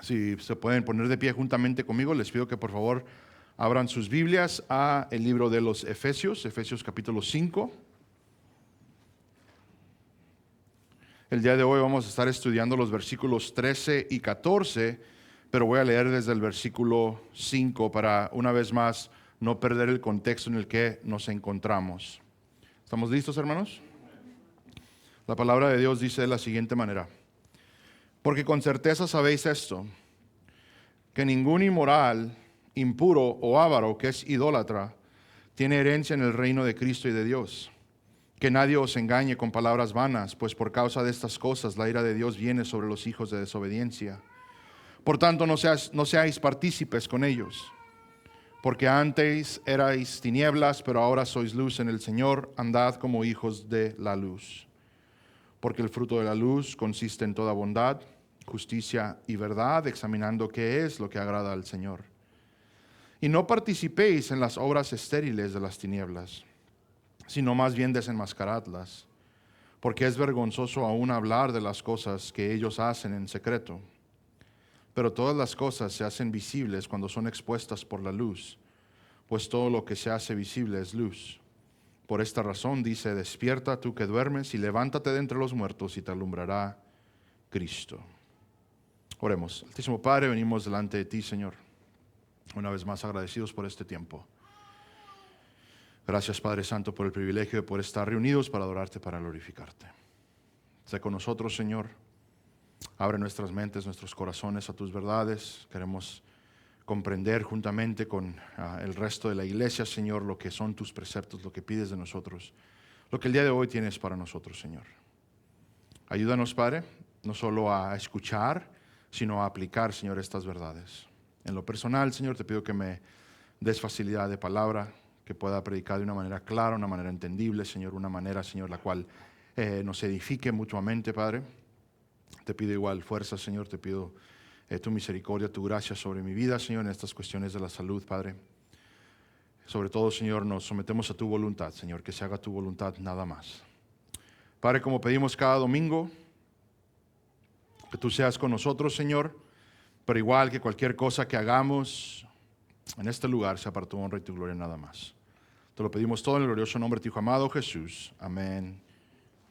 Si se pueden poner de pie juntamente conmigo, les pido que por favor abran sus Biblias a el libro de los Efesios, Efesios capítulo 5. El día de hoy vamos a estar estudiando los versículos 13 y 14, pero voy a leer desde el versículo 5 para una vez más no perder el contexto en el que nos encontramos. ¿Estamos listos, hermanos? La palabra de Dios dice de la siguiente manera: porque con certeza sabéis esto, que ningún inmoral, impuro o avaro que es idólatra tiene herencia en el reino de Cristo y de Dios. Que nadie os engañe con palabras vanas, pues por causa de estas cosas la ira de Dios viene sobre los hijos de desobediencia. Por tanto, no seáis partícipes con ellos, porque antes erais tinieblas, pero ahora sois luz en el Señor. Andad como hijos de la luz. Porque el fruto de la luz consiste en toda bondad, justicia y verdad, examinando qué es lo que agrada al Señor. Y no participéis en las obras estériles de las tinieblas, sino más bien desenmascaradlas, porque es vergonzoso aún hablar de las cosas que ellos hacen en secreto. Pero todas las cosas se hacen visibles cuando son expuestas por la luz, pues todo lo que se hace visible es luz. Por esta razón dice: despierta tú que duermes y levántate de entre los muertos y te alumbrará Cristo. Oremos. Altísimo Padre, venimos delante de ti, Señor, una vez más agradecidos por este tiempo. Gracias, Padre Santo, por el privilegio de poder estar reunidos para adorarte, para glorificarte. Sé con nosotros, Señor. Abre nuestras mentes, nuestros corazones a tus verdades. Queremos comprender juntamente con el resto de la iglesia, Señor, lo que son tus preceptos, lo que pides de nosotros, lo que el día de hoy tienes para nosotros, Señor. Ayúdanos, Padre, no solo a escuchar, sino a aplicar, Señor, estas verdades. En lo personal, Señor, te pido que me des facilidad de palabra, que pueda predicar de una manera clara, una manera entendible, Señor, una manera, Señor, la cual nos edifique mutuamente, Padre. Te pido igual fuerza, Señor, te pido tu misericordia, tu gracia sobre mi vida, Señor, en estas cuestiones de la salud, Padre. Sobre todo, Señor, nos sometemos a tu voluntad, Señor, que se haga tu voluntad, nada más. Padre, como pedimos cada domingo, que tú seas con nosotros, Señor, pero igual que cualquier cosa que hagamos en este lugar sea para tu honra y tu gloria, nada más. Te lo pedimos todo en el glorioso nombre de tu Hijo amado Jesús. Amén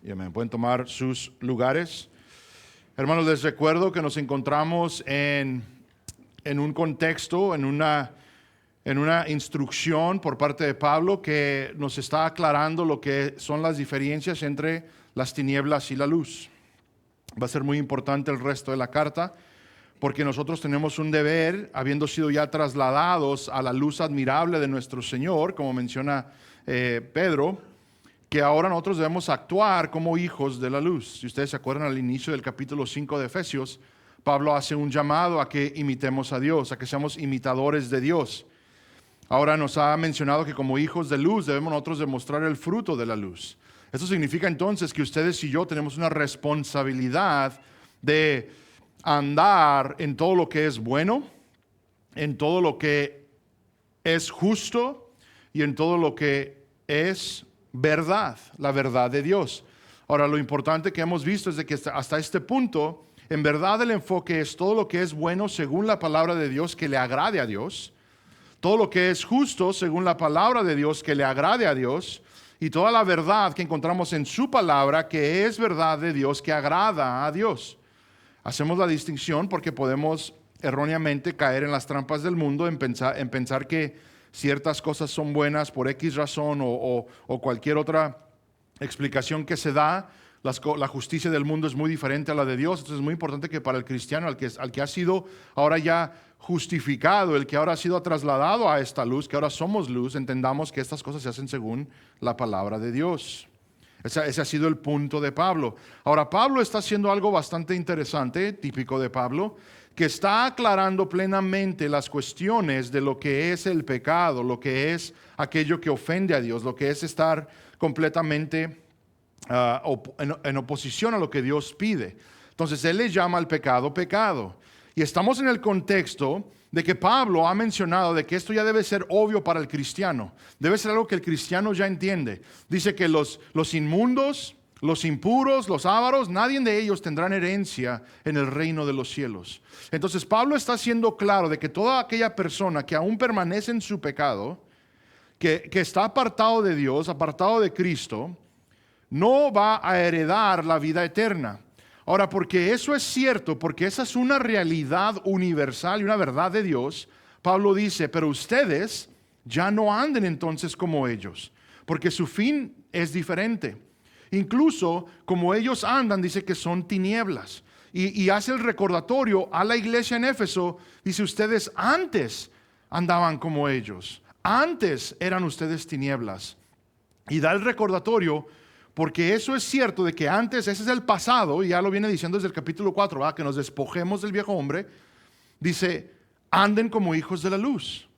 y amén. Pueden tomar sus lugares. Hermanos, les recuerdo que nos encontramos en un contexto, en una instrucción por parte de Pablo que nos está aclarando lo que son las diferencias entre las tinieblas y la luz. Va a ser muy importante el resto de la carta, porque nosotros tenemos un deber, habiendo sido ya trasladados a la luz admirable de nuestro Señor, como menciona Pedro, que ahora nosotros debemos actuar como hijos de la luz. Si ustedes se acuerdan, al inicio del capítulo 5 de Efesios, Pablo hace un llamado a que imitemos a Dios, a que seamos imitadores de Dios. Ahora nos ha mencionado que como hijos de luz debemos nosotros demostrar el fruto de la luz. Esto significa entonces que ustedes y yo tenemos una responsabilidad de andar en todo lo que es bueno, en todo lo que es justo y en todo lo que es verdad, la verdad de Dios. Ahora, lo importante que hemos visto es de que hasta este punto, en verdad el enfoque es todo lo que es bueno según la palabra de Dios, que le agrade a Dios, todo lo que es justo según la palabra de Dios, que le agrade a Dios, y toda la verdad que encontramos en su palabra, que es verdad de Dios, que agrada a Dios. Hacemos la distinción porque podemos erróneamente caer en las trampas del mundo, en pensar que ciertas cosas son buenas por X razón o cualquier otra explicación que se da. La justicia del mundo es muy diferente a la de Dios. Entonces es muy importante que para el cristiano, al que ha sido ahora ya justificado, el que ahora ha sido trasladado a esta luz, que ahora somos luz, entendamos que estas cosas se hacen según la palabra de Dios. Ese ha sido el punto de Pablo. Ahora, Pablo está haciendo algo bastante interesante, típico de Pablo, que está aclarando plenamente las cuestiones de lo que es el pecado, lo que es aquello que ofende a Dios, lo que es estar completamente en oposición a lo que Dios pide. Entonces, él le llama al pecado, pecado. Y estamos en el contexto de que Pablo ha mencionado de que esto ya debe ser obvio para el cristiano. Debe ser algo que el cristiano ya entiende. Dice que los inmundos, Los impuros, los ávaros, nadie de ellos tendrán herencia en el reino de los cielos. Entonces Pablo está siendo claro de que toda aquella persona que aún permanece en su pecado, que está apartado de Dios, apartado de Cristo, no va a heredar la vida eterna. Ahora, porque eso es cierto, porque esa es una realidad universal y una verdad de Dios, Pablo dice, pero ustedes ya no anden entonces como ellos, porque su fin es diferente. Incluso como ellos andan, dice que son tinieblas. Y hace el recordatorio a la iglesia en Éfeso, dice, ustedes antes andaban como ellos, antes eran ustedes tinieblas. Y da el recordatorio, porque eso es cierto de que antes, ese es el pasado, y ya lo viene diciendo desde el capítulo 4, ¿verdad? Que nos despojemos del viejo hombre. Dice, anden como hijos de la luz.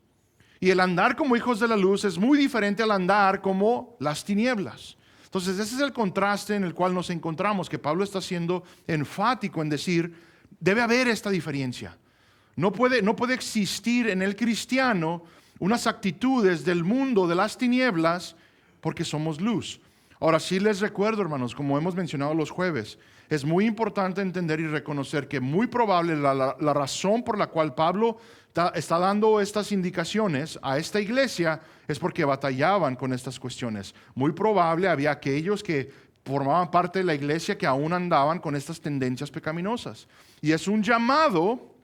Y el andar como hijos de la luz es muy diferente al andar como las tinieblas. Entonces ese es el contraste en el cual nos encontramos, que Pablo está siendo enfático en decir, debe haber esta diferencia. No puede existir en el cristiano unas actitudes del mundo de las tinieblas porque somos luz. Ahora sí les recuerdo, hermanos, como hemos mencionado los jueves, es muy importante entender y reconocer que muy probable la razón por la cual Pablo está dando estas indicaciones a esta iglesia es porque batallaban con estas cuestiones. Muy probable había aquellos que formaban parte de la iglesia que aún andaban con estas tendencias pecaminosas. Y es un llamado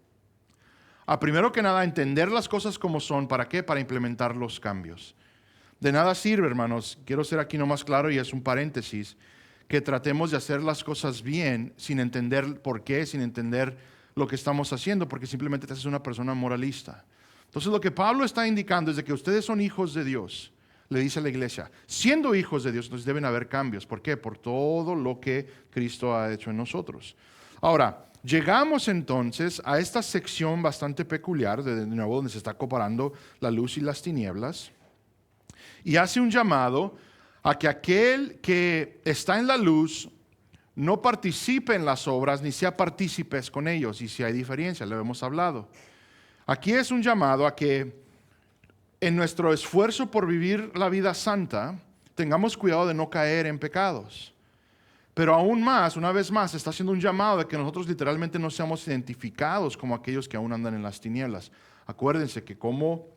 a, primero que nada, entender las cosas como son. ¿Para qué? Para implementar los cambios. De nada sirve, hermanos, quiero ser aquí nomás claro y es un paréntesis, que tratemos de hacer las cosas bien sin entender por qué, sin entender lo que estamos haciendo, porque simplemente te haces una persona moralista. Entonces lo que Pablo está indicando es de que ustedes son hijos de Dios, le dice a la iglesia. Siendo hijos de Dios, entonces deben haber cambios. ¿Por qué? Por todo lo que Cristo ha hecho en nosotros. Ahora, llegamos entonces a esta sección bastante peculiar, de nuevo, donde se está comparando la luz y las tinieblas. Y hace un llamado a que aquel que está en la luz no participe en las obras ni sea partícipes con ellos. Y si hay diferencia, lo hemos hablado. Aquí es un llamado a que en nuestro esfuerzo por vivir la vida santa tengamos cuidado de no caer en pecados. Pero aún más, una vez más, está haciendo un llamado de que nosotros literalmente no seamos identificados como aquellos que aún andan en las tinieblas. Acuérdense que como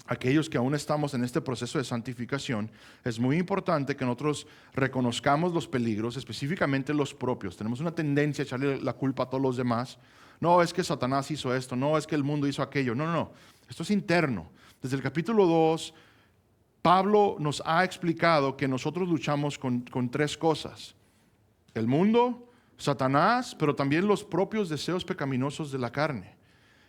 aquellos que aún estamos en este proceso de santificación, es muy importante que nosotros reconozcamos los peligros, específicamente los propios. Tenemos una tendencia a echarle la culpa a todos los demás. No, es que Satanás hizo esto, no, es que el mundo hizo aquello. No. Esto es interno. Desde el capítulo 2, Pablo nos ha explicado que nosotros luchamos con tres cosas. El mundo, Satanás, pero también los propios deseos pecaminosos de la carne.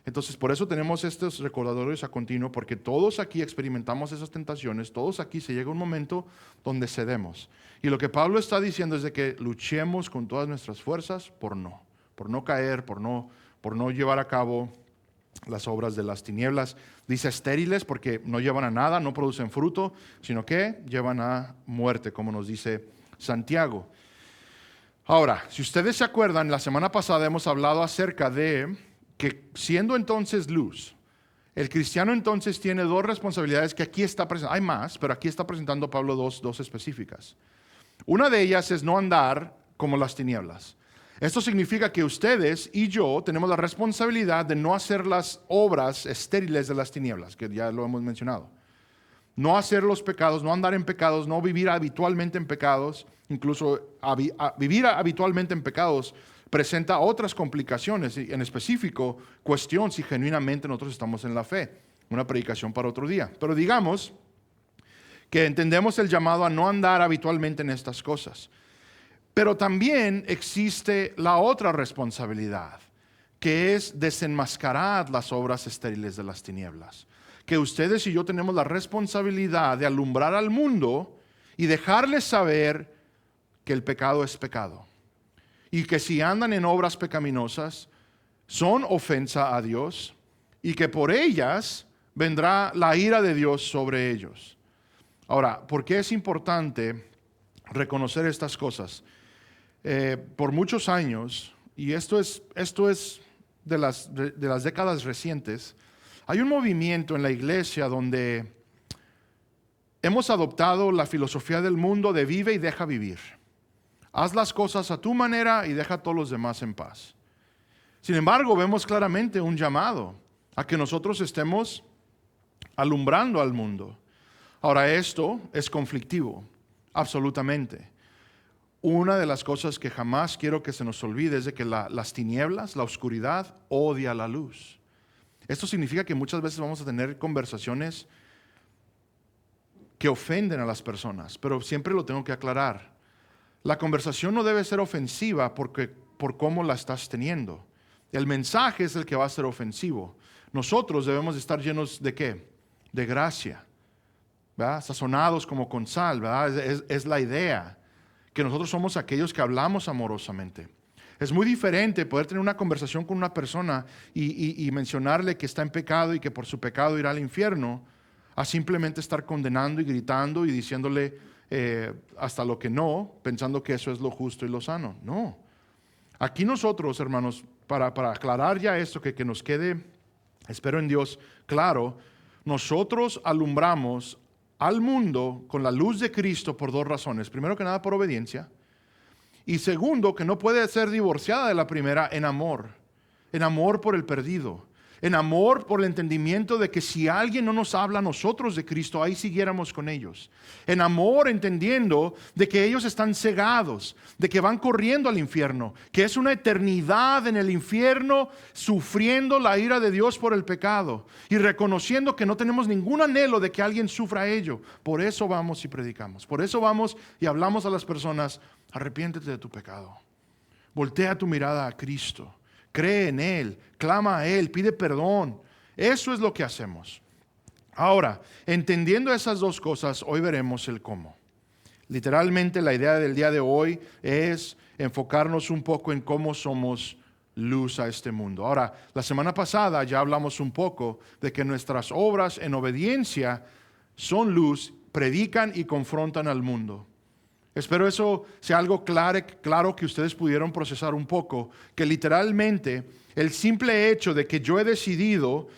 Entonces, por eso tenemos estos recordatorios a continuo, porque todos aquí experimentamos esas tentaciones, todos aquí se llega un momento donde cedemos. Y lo que Pablo está diciendo es de que luchemos con todas nuestras fuerzas por no caer, por no llevar a cabo las obras de las tinieblas. Dice estériles porque no llevan a nada, no producen fruto, sino que llevan a muerte, como nos dice Santiago. Ahora, si ustedes se acuerdan, la semana pasada hemos hablado acerca de que siendo entonces luz, el cristiano entonces tiene dos responsabilidades que aquí está presentando. Hay más, pero aquí está presentando Pablo dos específicas. Una de ellas es no andar como las tinieblas. Esto significa que ustedes y yo tenemos la responsabilidad de no hacer las obras estériles de las tinieblas, que ya lo hemos mencionado. No hacer los pecados, no andar en pecados, no vivir habitualmente en pecados, incluso vivir habitualmente en pecados presenta otras complicaciones, y en específico, cuestión si genuinamente nosotros estamos en la fe. Una predicación para otro día. Pero digamos que entendemos el llamado a no andar habitualmente en estas cosas. Pero también existe la otra responsabilidad, que es desenmascarar las obras estériles de las tinieblas. Que ustedes y yo tenemos la responsabilidad de alumbrar al mundo y dejarles saber que el pecado es pecado. Y que si andan en obras pecaminosas, son ofensa a Dios y que por ellas vendrá la ira de Dios sobre ellos. Ahora, ¿por qué es importante reconocer estas cosas? Por muchos años, y esto es de las décadas recientes, hay un movimiento en la iglesia donde hemos adoptado la filosofía del mundo de vive y deja vivir. Haz las cosas a tu manera y deja a todos los demás en paz. Sin embargo, vemos claramente un llamado a que nosotros estemos alumbrando al mundo. Ahora, esto es conflictivo, absolutamente. Una de las cosas que jamás quiero que se nos olvide es de que las tinieblas, la oscuridad, odia la luz. Esto significa que muchas veces vamos a tener conversaciones que ofenden a las personas, pero siempre lo tengo que aclarar. La conversación no debe ser ofensiva por cómo la estás teniendo. El mensaje es el que va a ser ofensivo. Nosotros debemos estar llenos ¿de qué? De gracia, ¿verdad? Sazonados como con sal, ¿verdad? Es la idea, que nosotros somos aquellos que hablamos amorosamente. Es muy diferente poder tener una conversación con una persona y mencionarle que está en pecado y que por su pecado irá al infierno, a simplemente estar condenando y gritando y diciéndole hasta lo que no, pensando que eso es lo justo y lo sano. No. Aquí nosotros, hermanos, para aclarar ya esto, que nos quede, espero en Dios, claro, nosotros alumbramos al mundo con la luz de Cristo por dos razones. Primero que nada, por obediencia. Y segundo, que no puede ser divorciada de la primera, en amor por el perdido, en amor por el entendimiento de que si alguien no nos habla a nosotros de Cristo, ahí siguiéramos con ellos. En amor entendiendo de que ellos están cegados, de que van corriendo al infierno, que es una eternidad en el infierno sufriendo la ira de Dios por el pecado y reconociendo que no tenemos ningún anhelo de que alguien sufra ello. Por eso vamos y predicamos, por eso vamos y hablamos a las personas: arrepiéntete de tu pecado, voltea tu mirada a Cristo. Cree en Él, clama a Él, pide perdón. Eso es lo que hacemos. Ahora, entendiendo esas dos cosas, hoy veremos el cómo. Literalmente la idea del día de hoy es enfocarnos un poco en cómo somos luz a este mundo. Ahora, la semana pasada ya hablamos un poco de que nuestras obras en obediencia son luz, predican y confrontan al mundo. Espero eso sea algo claro que ustedes pudieron procesar un poco, que literalmente el simple hecho de que yo he decidido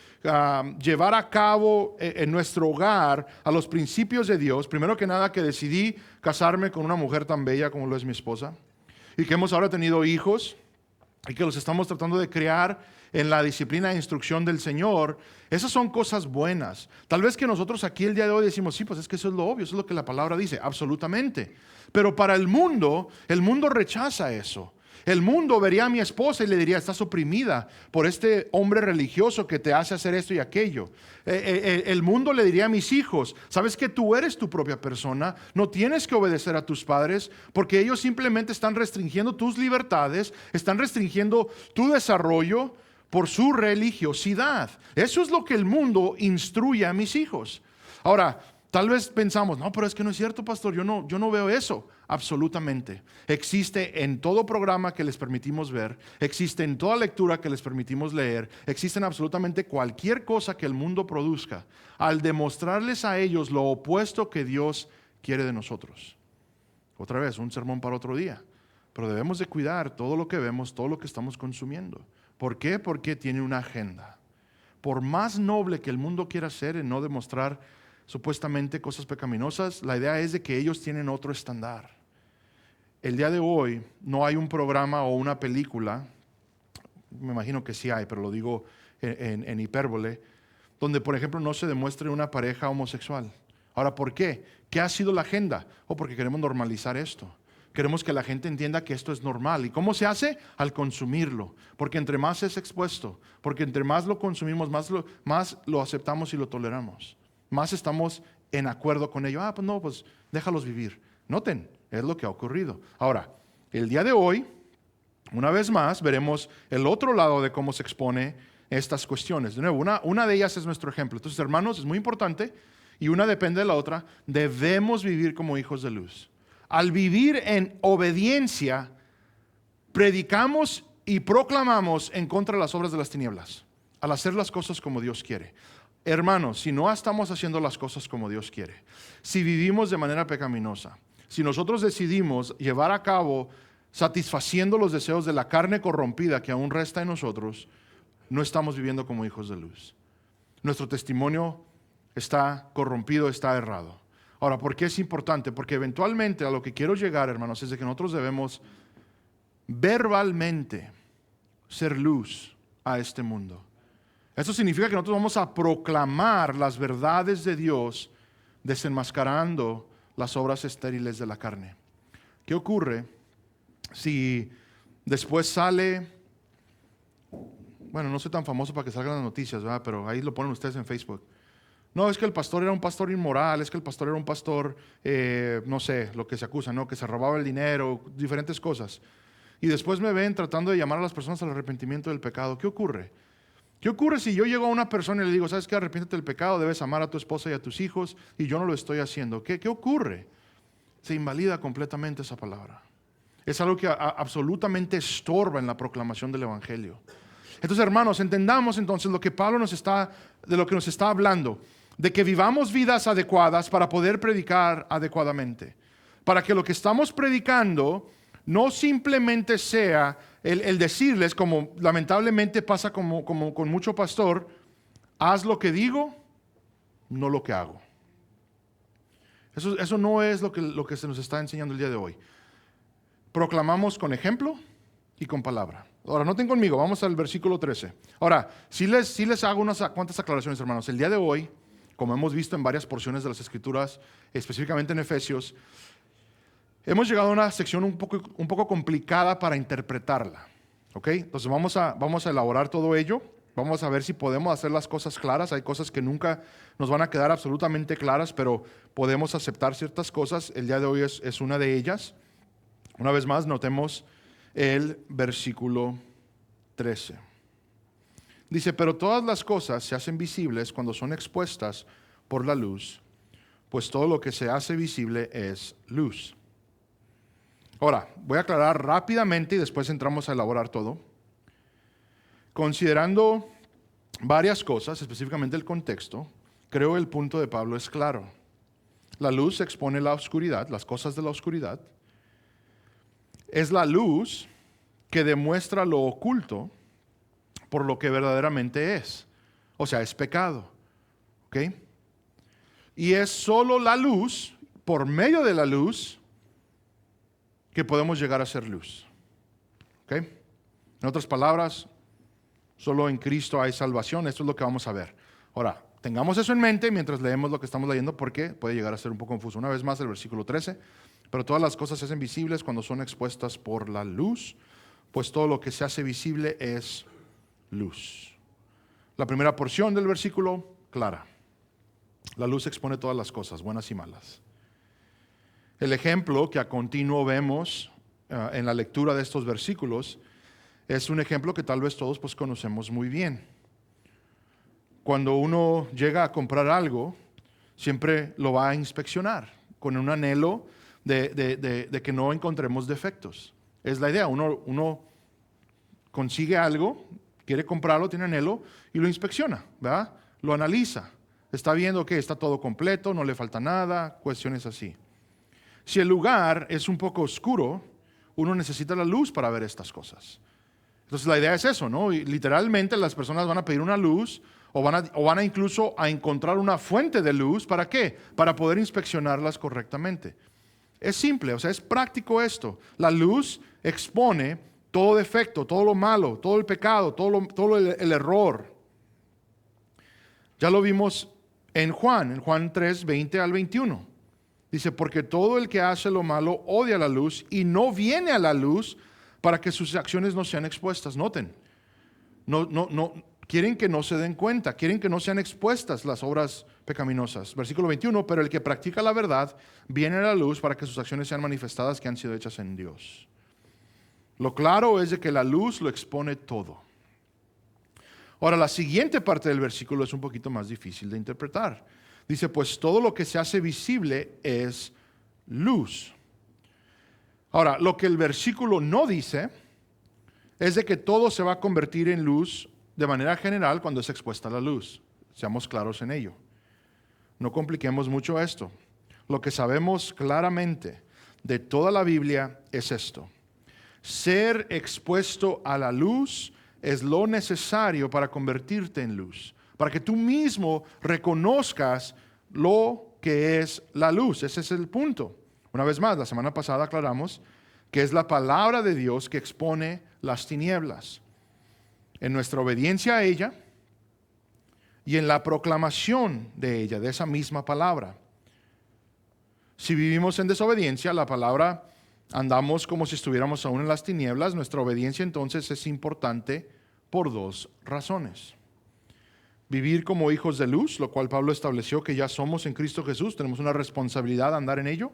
llevar a cabo en nuestro hogar a los principios de Dios, primero que nada que decidí casarme con una mujer tan bella como lo es mi esposa, y que hemos ahora tenido hijos y que los estamos tratando de criar en la disciplina e instrucción del Señor. Esas son cosas buenas. Tal vez que nosotros aquí el día de hoy decimos, sí, pues es que eso es lo obvio, eso es lo que la palabra dice, absolutamente. Pero para el mundo rechaza eso. El mundo vería a mi esposa y le diría: estás oprimida por este hombre religioso que te hace hacer esto y aquello. El mundo le diría a mis hijos: sabes que tú eres tu propia persona, no tienes que obedecer a tus padres, porque ellos simplemente están restringiendo tus libertades, están restringiendo tu desarrollo por su religiosidad. Eso es lo que el mundo instruye a mis hijos. Ahora, tal vez pensamos: no, pero es que no es cierto, pastor, yo no veo eso. Absolutamente. Existe en todo programa que les permitimos ver, existe en toda lectura que les permitimos leer, existe en absolutamente cualquier cosa que el mundo produzca, al demostrarles a ellos lo opuesto que Dios quiere de nosotros. Otra vez, un sermón para otro día. Pero debemos de cuidar todo lo que vemos, todo lo que estamos consumiendo. ¿Por qué? Porque tiene una agenda. Por más noble que el mundo quiera ser en no demostrar supuestamente cosas pecaminosas, la idea es de que ellos tienen otro estándar. El día de hoy no hay un programa o una película, me imagino que sí hay, pero lo digo en hipérbole, donde por ejemplo no se demuestre una pareja homosexual. Ahora, ¿por qué? ¿Qué ha sido la agenda? Porque queremos normalizar esto. Queremos que la gente entienda que esto es normal. ¿Y cómo se hace? Al consumirlo. Porque entre más es expuesto, porque entre más lo consumimos, más lo aceptamos y lo toleramos. Más estamos en acuerdo con ello. Pues no, pues déjalos vivir. Noten, es lo que ha ocurrido. Ahora, el día de hoy, una vez más, veremos el otro lado de cómo se expone estas cuestiones. De nuevo, una de ellas es nuestro ejemplo. Entonces, hermanos, es muy importante y una depende de la otra. Debemos vivir como hijos de luz. Al vivir en obediencia, predicamos y proclamamos en contra de las obras de las tinieblas, al hacer las cosas como Dios quiere. Hermanos, si no estamos haciendo las cosas como Dios quiere, si vivimos de manera pecaminosa, si nosotros decidimos llevar a cabo satisfaciendo los deseos de la carne corrompida que aún resta en nosotros, no estamos viviendo como hijos de luz. Nuestro testimonio está corrompido, está errado. Ahora, ¿por qué es importante? Porque eventualmente a lo que quiero llegar, hermanos, es de que nosotros debemos verbalmente ser luz a este mundo. Eso significa que nosotros vamos a proclamar las verdades de Dios desenmascarando las obras estériles de la carne. ¿Qué ocurre si después sale, bueno, no soy tan famoso para que salgan las noticias, ¿verdad? Pero ahí lo ponen ustedes en Facebook. No, es que el pastor era un pastor inmoral, es que el pastor era un pastor, no sé, lo que se acusa, ¿no? Que se robaba el dinero, diferentes cosas. Y después me ven tratando de llamar a las personas al arrepentimiento del pecado. ¿Qué ocurre? ¿Qué ocurre si yo llego a una persona y le digo, sabes qué, arrepiéntete del pecado, debes amar a tu esposa y a tus hijos, y yo no lo estoy haciendo? ¿Qué ocurre? Se invalida completamente esa palabra. Es algo que absolutamente estorba en la proclamación del Evangelio. Entonces, hermanos, entendamos entonces lo que Pablo de lo que nos está hablando, de que vivamos vidas adecuadas para poder predicar adecuadamente, para que lo que estamos predicando no simplemente sea el decirles, como lamentablemente pasa con mucho pastor, haz lo que digo, no lo que hago. Eso no es lo que se nos está enseñando el día de hoy. Proclamamos con ejemplo y con palabra. Ahora, noten conmigo, vamos al versículo 13. Ahora, si les hago unas cuantas aclaraciones, hermanos. El día de hoy, como hemos visto en varias porciones de las Escrituras, específicamente en Efesios, hemos llegado a una sección un poco complicada para interpretarla. ¿Ok? Entonces vamos a elaborar todo ello. Vamos a ver si podemos hacer las cosas claras. Hay cosas que nunca nos van a quedar absolutamente claras, pero podemos aceptar ciertas cosas. El día de hoy es una de ellas. Una vez más, notemos el versículo 13. Dice, pero todas las cosas se hacen visibles cuando son expuestas por la luz, pues todo lo que se hace visible es luz. Ahora, voy a aclarar rápidamente y después entramos a elaborar todo. Considerando varias cosas, específicamente el contexto, creo el punto de Pablo es claro. La luz expone la oscuridad, las cosas de la oscuridad. Es la luz que demuestra lo oculto por lo que verdaderamente es. O sea, es pecado. ¿Ok? Y es solo la luz, por medio de la luz, que podemos llegar a ser luz. ¿Ok? En otras palabras, solo en Cristo hay salvación. Esto es lo que vamos a ver. Ahora, tengamos eso en mente mientras leemos lo que estamos leyendo, porque puede llegar a ser un poco confuso. Una vez más, el versículo 13. Pero todas las cosas se hacen visibles cuando son expuestas por la luz, pues todo lo que se hace visible es luz. La primera porción del versículo, clara. La luz expone todas las cosas, buenas y malas. El ejemplo que a continuo vemos en la lectura de estos versículos es un ejemplo que tal vez todos pues conocemos muy bien. Cuando uno llega a comprar algo, siempre lo va a inspeccionar con un anhelo de que no encontremos defectos. Es la idea, uno consigue algo, quiere comprarlo, tiene anhelo y lo inspecciona, ¿verdad? Lo analiza, está viendo que está todo completo, no le falta nada, cuestiones así. Si el lugar es un poco oscuro, uno necesita la luz para ver estas cosas. Entonces la idea es eso, ¿no? Y literalmente las personas van a pedir una luz o van a incluso a encontrar una fuente de luz. ¿Para qué? Para poder inspeccionarlas correctamente. Es simple, o sea, es práctico esto. La luz expone todo defecto, todo lo malo, todo el pecado, todo el error. Ya lo vimos en Juan 3, 20 al 21. Dice, porque todo el que hace lo malo odia la luz y no viene a la luz para que sus acciones no sean expuestas. Noten, no, quieren que no se den cuenta, quieren que no sean expuestas las obras pecaminosas. Versículo 21, pero el que practica la verdad viene a la luz para que sus acciones sean manifestadas que han sido hechas en Dios. Lo claro es de que la luz lo expone todo. Ahora, la siguiente parte del versículo es un poquito más difícil de interpretar. Dice, pues todo lo que se hace visible es luz. Ahora, lo que el versículo no dice es de que todo se va a convertir en luz de manera general cuando es expuesta a la luz. Seamos claros en ello. No compliquemos mucho esto. Lo que sabemos claramente de toda la Biblia es esto. Ser expuesto a la luz es lo necesario para convertirte en luz. Para que tú mismo reconozcas lo que es la luz. Ese es el punto. Una vez más, la semana pasada aclaramos que es la palabra de Dios que expone las tinieblas. En nuestra obediencia a ella y en la proclamación de ella, de esa misma palabra. Si vivimos en desobediencia, la palabra andamos como si estuviéramos aún en las tinieblas. Nuestra obediencia entonces es importante por dos razones. Vivir como hijos de luz, lo cual Pablo estableció que ya somos en Cristo Jesús, tenemos una responsabilidad de andar en ello.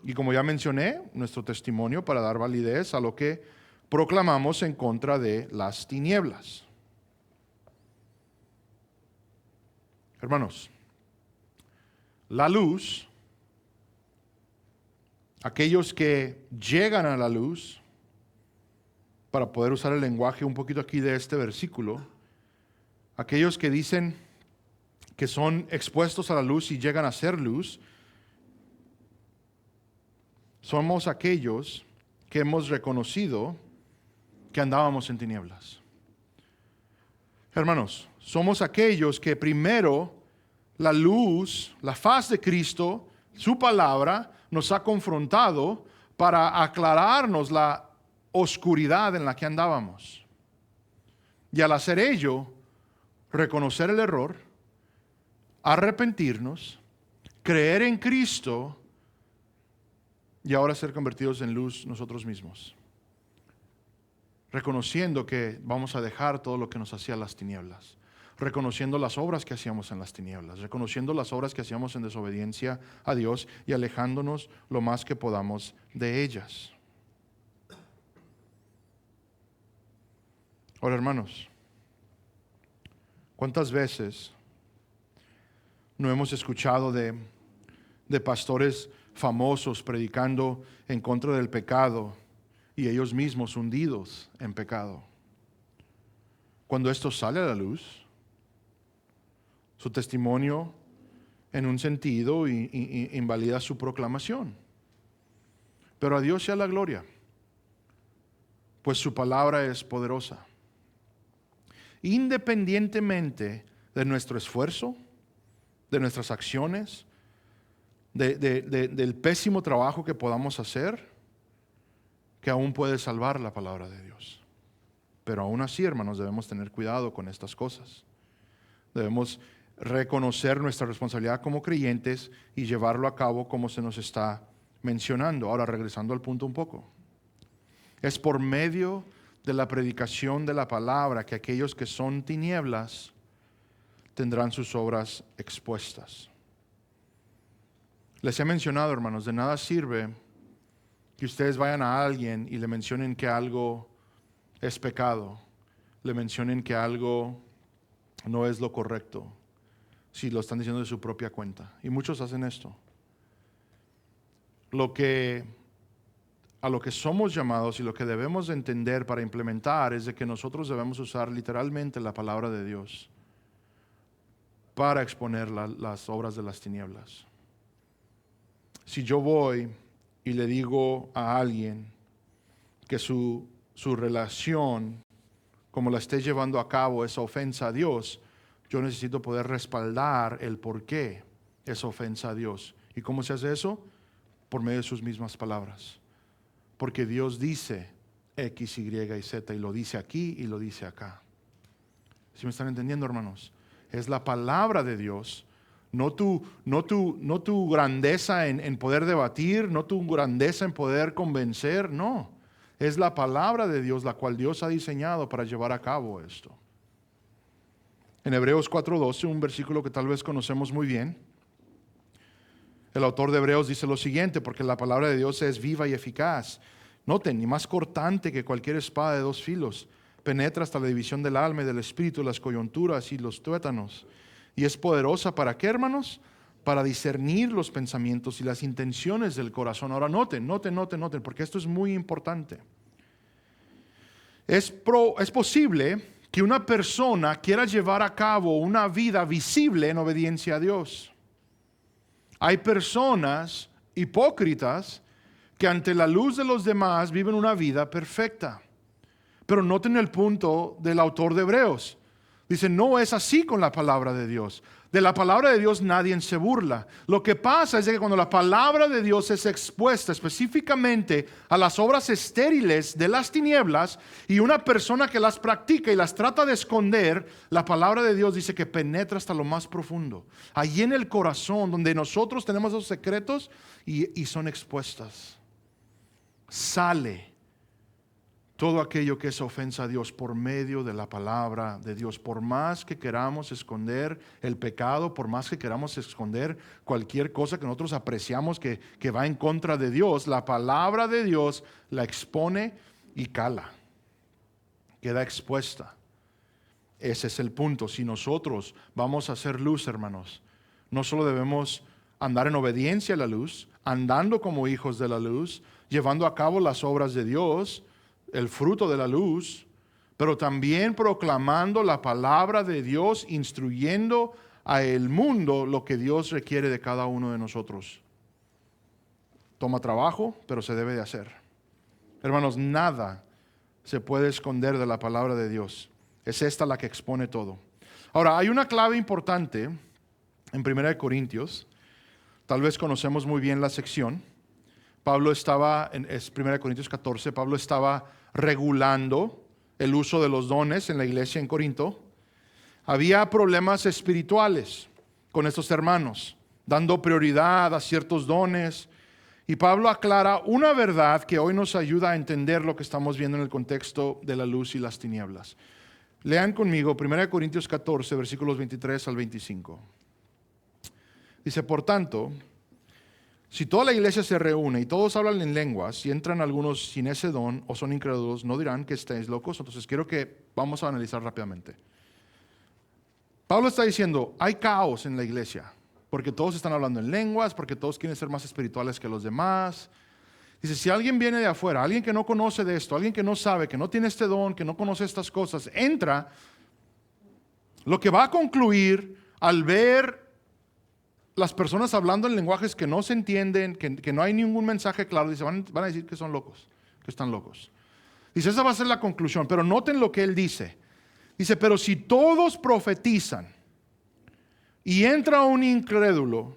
Y como ya mencioné, nuestro testimonio para dar validez a lo que proclamamos en contra de las tinieblas. Hermanos, la luz, aquellos que llegan a la luz, para poder usar el lenguaje un poquito aquí de este versículo, aquellos que dicen que son expuestos a la luz y llegan a ser luz, somos aquellos que hemos reconocido que andábamos en tinieblas. Hermanos, somos aquellos que primero la luz, la faz de Cristo, su palabra, nos ha confrontado para aclararnos la oscuridad en la que andábamos. Y al hacer ello, reconocer el error, arrepentirnos, creer en Cristo y ahora ser convertidos en luz nosotros mismos. Reconociendo que vamos a dejar todo lo que nos hacía las tinieblas. Reconociendo las obras que hacíamos en las tinieblas. Reconociendo las obras que hacíamos en desobediencia a Dios y alejándonos lo más que podamos de ellas. Ahora, hermanos, ¿cuántas veces no hemos escuchado de pastores famosos predicando en contra del pecado y ellos mismos hundidos en pecado? Cuando esto sale a la luz, su testimonio en un sentido invalida su proclamación. Pero a Dios sea la gloria, pues su palabra es poderosa. Independientemente de nuestro esfuerzo, de nuestras acciones, del pésimo trabajo que podamos hacer, que aún puede salvar la palabra de Dios. Pero aún así, hermanos, debemos tener cuidado con estas cosas. Debemos reconocer nuestra responsabilidad como creyentes y llevarlo a cabo como se nos está mencionando. Ahora, regresando al punto un poco. Es por medio de la predicación de la palabra que aquellos que son tinieblas tendrán sus obras expuestas. Les he mencionado, hermanos, de nada sirve que ustedes vayan a alguien y le mencionen que algo es pecado, le mencionen que algo no es lo correcto, si lo están diciendo de su propia cuenta. Y muchos hacen esto. A lo que somos llamados y lo que debemos de entender para implementar es de que nosotros debemos usar literalmente la palabra de Dios para exponer las obras de las tinieblas. Si yo voy y le digo a alguien que su relación, como la esté llevando a cabo, es ofensa a Dios, yo necesito poder respaldar el por qué es ofensa a Dios. ¿Y cómo se hace eso? Por medio de sus mismas palabras. Porque Dios dice X, Y y Z, y lo dice aquí y lo dice acá. ¿Sí me están entendiendo, hermanos? Es la palabra de Dios, no tu grandeza en poder debatir, no tu grandeza en poder convencer, no. Es la palabra de Dios la cual Dios ha diseñado para llevar a cabo esto. En Hebreos 4:12, un versículo que tal vez conocemos muy bien, el autor de Hebreos dice lo siguiente: porque la palabra de Dios es viva y eficaz. Noten, y más cortante que cualquier espada de dos filos, penetra hasta la división del alma y del espíritu, las coyunturas y los tuétanos. Y es poderosa ¿para qué, hermanos? Para discernir los pensamientos y las intenciones del corazón. Ahora noten, porque esto es muy importante. Es posible que una persona quiera llevar a cabo una vida visible en obediencia a Dios. Hay personas hipócritas que ante la luz de los demás viven una vida perfecta. Pero noten el punto del autor de Hebreos. Dice, no es así con la palabra de Dios. De la palabra de Dios nadie se burla. Lo que pasa es que cuando la palabra de Dios es expuesta específicamente a las obras estériles de las tinieblas y una persona que las practica y las trata de esconder, la palabra de Dios dice que penetra hasta lo más profundo. Allí en el corazón donde nosotros tenemos esos secretos y son expuestas. Sale todo aquello que es ofensa a Dios por medio de la palabra de Dios. Por más que queramos esconder el pecado, por más que queramos esconder cualquier cosa que nosotros apreciamos que va en contra de Dios, la palabra de Dios la expone y cala. Queda expuesta. Ese es el punto. Si nosotros vamos a hacer luz, hermanos, no solo debemos andar en obediencia a la luz, andando como hijos de la luz, llevando a cabo las obras de Dios, el fruto de la luz, pero también proclamando la palabra de Dios, instruyendo a el mundo lo que Dios requiere de cada uno de nosotros. Toma trabajo, pero se debe de hacer. Hermanos, nada se puede esconder de la palabra de Dios. Es esta la que expone todo. Ahora, hay una clave importante en 1 Corintios. Tal vez conocemos muy bien la sección. Pablo estaba, es 1 Corintios 14, Pablo estaba regulando el uso de los dones en la iglesia en Corinto. Había problemas espirituales con estos hermanos, dando prioridad a ciertos dones. Y Pablo aclara una verdad que hoy nos ayuda a entender lo que estamos viendo en el contexto de la luz y las tinieblas. Lean conmigo 1 Corintios 14, versículos 23 al 25. Dice, por tanto, si toda la iglesia se reúne y todos hablan en lenguas y entran algunos sin ese don o son incrédulos, no dirán que estáis locos. Entonces quiero que vamos a analizar rápidamente. Pablo está diciendo, hay caos en la iglesia, porque todos están hablando en lenguas, porque todos quieren ser más espirituales que los demás. Dice, si alguien viene de afuera, alguien que no conoce de esto, alguien que no sabe, que no tiene este don, que no conoce estas cosas, entra, lo que va a concluir al ver las personas hablando en lenguajes que no se entienden, que no hay ningún mensaje claro, dice, van a decir que son locos, que están locos. Dice, esa va a ser la conclusión, pero noten lo que él dice. Dice, pero si todos profetizan y entra un incrédulo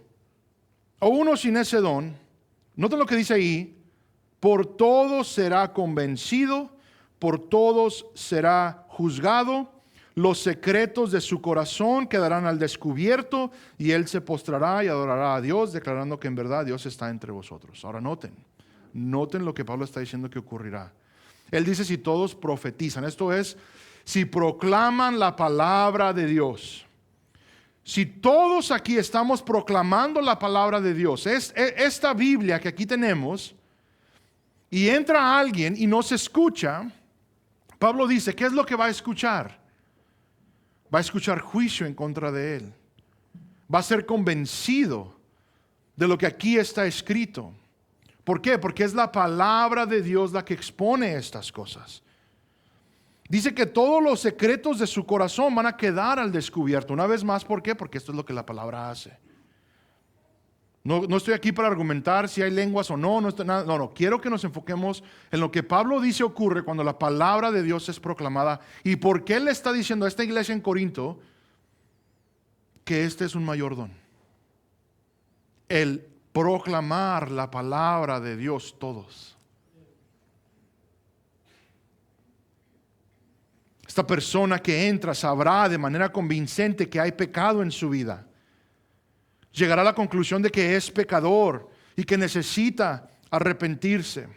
o uno sin ese don, noten lo que dice ahí, por todos será convencido, por todos será juzgado. Los secretos de su corazón quedarán al descubierto y él se postrará y adorará a Dios, declarando que en verdad Dios está entre vosotros. Ahora noten lo que Pablo está diciendo que ocurrirá. Él dice si todos profetizan, esto es, si proclaman la palabra de Dios. Si todos aquí estamos proclamando la palabra de Dios, esta Biblia que aquí tenemos, y entra alguien y no se escucha, Pablo dice, ¿qué es lo que va a escuchar? Va a escuchar juicio en contra de él. Va a ser convencido de lo que aquí está escrito. ¿Por qué? Porque es la palabra de Dios la que expone estas cosas. Dice que todos los secretos de su corazón van a quedar al descubierto. Una vez más, ¿por qué? Porque esto es lo que la palabra hace. No estoy aquí para argumentar si hay lenguas o no, no, quiero que nos enfoquemos en lo que Pablo dice ocurre cuando la palabra de Dios es proclamada y por qué él le está diciendo a esta iglesia en Corinto que este es un mayor don. El proclamar la palabra de Dios todos. Esta persona que entra sabrá de manera convincente que hay pecado en su vida. Llegará a la conclusión de que es pecador y que necesita arrepentirse.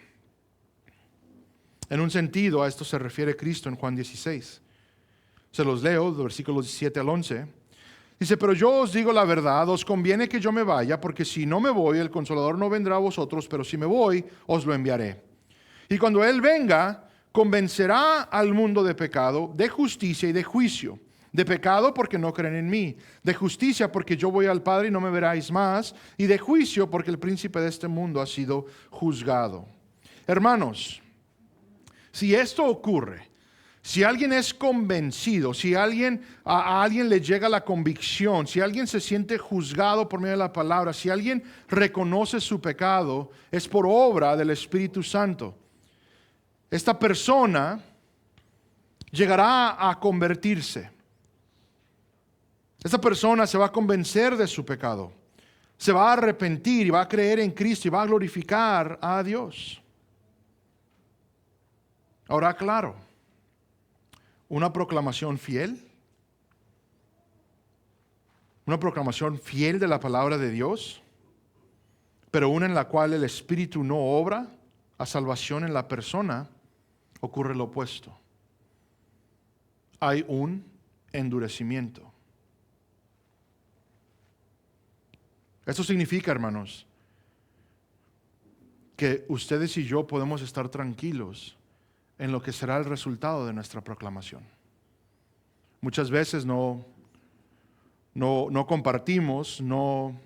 En un sentido, a esto se refiere Cristo en Juan 16. Se los leo, versículos 7 al 11. Dice, pero yo os digo la verdad, os conviene que yo me vaya, porque si no me voy, el Consolador no vendrá a vosotros, pero si me voy, os lo enviaré. Y cuando Él venga, convencerá al mundo de pecado, de justicia y de juicio. De pecado porque no creen en mí, de justicia porque yo voy al Padre y no me veráis más, y de juicio porque el príncipe de este mundo ha sido juzgado. Hermanos, si esto ocurre, si alguien es convencido, si a alguien le llega la convicción, si alguien se siente juzgado por medio de la palabra, si alguien reconoce su pecado, es por obra del Espíritu Santo. Esta persona llegará a convertirse. Esta persona se va a convencer de su pecado, se va a arrepentir y va a creer en Cristo y va a glorificar a Dios. Ahora, claro, una proclamación fiel de la palabra de Dios, pero una en la cual el Espíritu no obra a salvación en la persona, ocurre lo opuesto. Hay un endurecimiento. Esto significa, hermanos, que ustedes y yo podemos estar tranquilos en lo que será el resultado de nuestra proclamación. Muchas veces no compartimos, no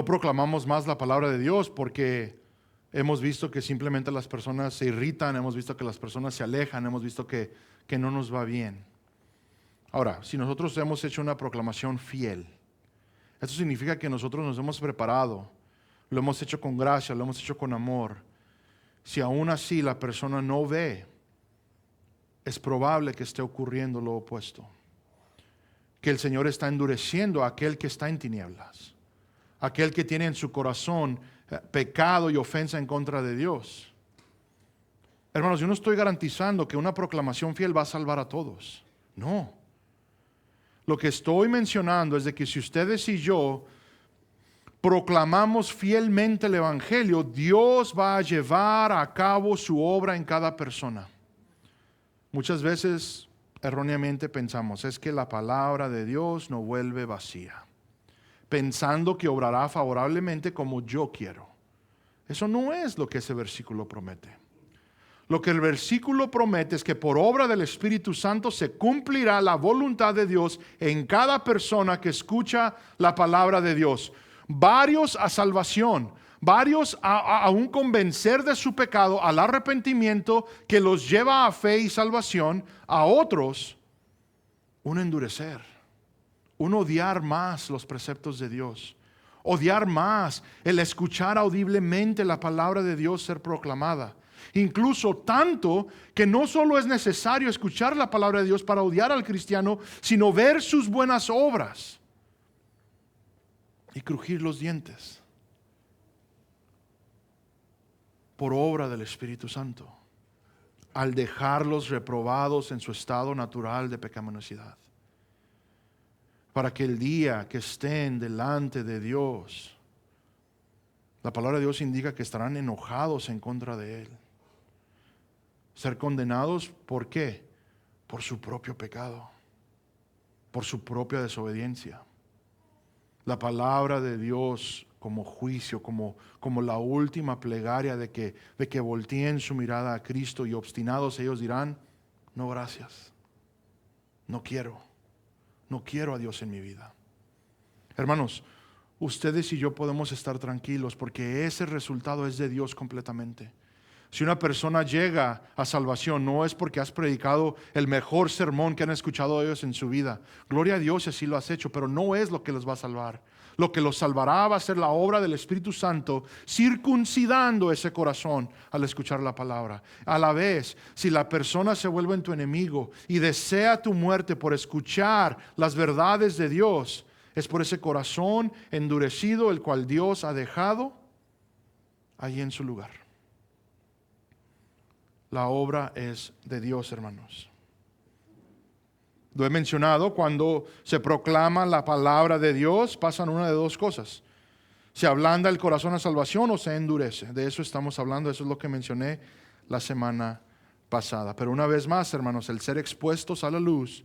proclamamos más la palabra de Dios porque hemos visto que simplemente las personas se irritan, hemos visto que las personas se alejan, hemos visto que no nos va bien. Ahora, si nosotros hemos hecho una proclamación fiel, esto significa que nosotros nos hemos preparado, lo hemos hecho con gracia, lo hemos hecho con amor. Si aún así la persona no ve, es probable que esté ocurriendo lo opuesto. Que el Señor está endureciendo a aquel que está en tinieblas, aquel que tiene en su corazón pecado y ofensa en contra de Dios. Hermanos, yo no estoy garantizando que una proclamación fiel va a salvar a todos. No. Lo que estoy mencionando es de que si ustedes y yo proclamamos fielmente el Evangelio, Dios va a llevar a cabo su obra en cada persona. Muchas veces, erróneamente pensamos, es que la palabra de Dios no vuelve vacía, pensando que obrará favorablemente como yo quiero. Eso no es lo que ese versículo promete. Lo que el versículo promete es que por obra del Espíritu Santo se cumplirá la voluntad de Dios en cada persona que escucha la palabra de Dios. Varios a salvación, varios a un convencer de su pecado, al arrepentimiento que los lleva a fe y salvación, a otros un endurecer, un odiar más los preceptos de Dios, odiar más el escuchar audiblemente la palabra de Dios ser proclamada. Incluso tanto que no solo es necesario escuchar la palabra de Dios para odiar al cristiano, sino ver sus buenas obras y crujir los dientes por obra del Espíritu Santo, al dejarlos reprobados en su estado natural de pecaminosidad, para que el día que estén delante de Dios, la palabra de Dios indica que estarán enojados en contra de Él. Ser condenados, ¿por qué? Por su propio pecado, por su propia desobediencia. La palabra de Dios como juicio, como la última plegaria de que volteen su mirada a Cristo, y obstinados ellos dirán, no, gracias, no quiero a Dios en mi vida. Hermanos, ustedes y yo podemos estar tranquilos porque ese resultado es de Dios completamente. Si una persona llega a salvación, no es porque has predicado el mejor sermón que han escuchado ellos en su vida. Gloria a Dios si así lo has hecho, pero no es lo que los va a salvar. Lo que los salvará va a ser la obra del Espíritu Santo, circuncidando ese corazón al escuchar la palabra. A la vez, si la persona se vuelve en tu enemigo y desea tu muerte por escuchar las verdades de Dios, es por ese corazón endurecido el cual Dios ha dejado allí en su lugar. La obra es de Dios, hermanos. Lo he mencionado, cuando se proclama la palabra de Dios, pasan una de dos cosas. Se ablanda el corazón a salvación o se endurece. De eso estamos hablando, eso es lo que mencioné la semana pasada. Pero una vez más, hermanos, el ser expuestos a la luz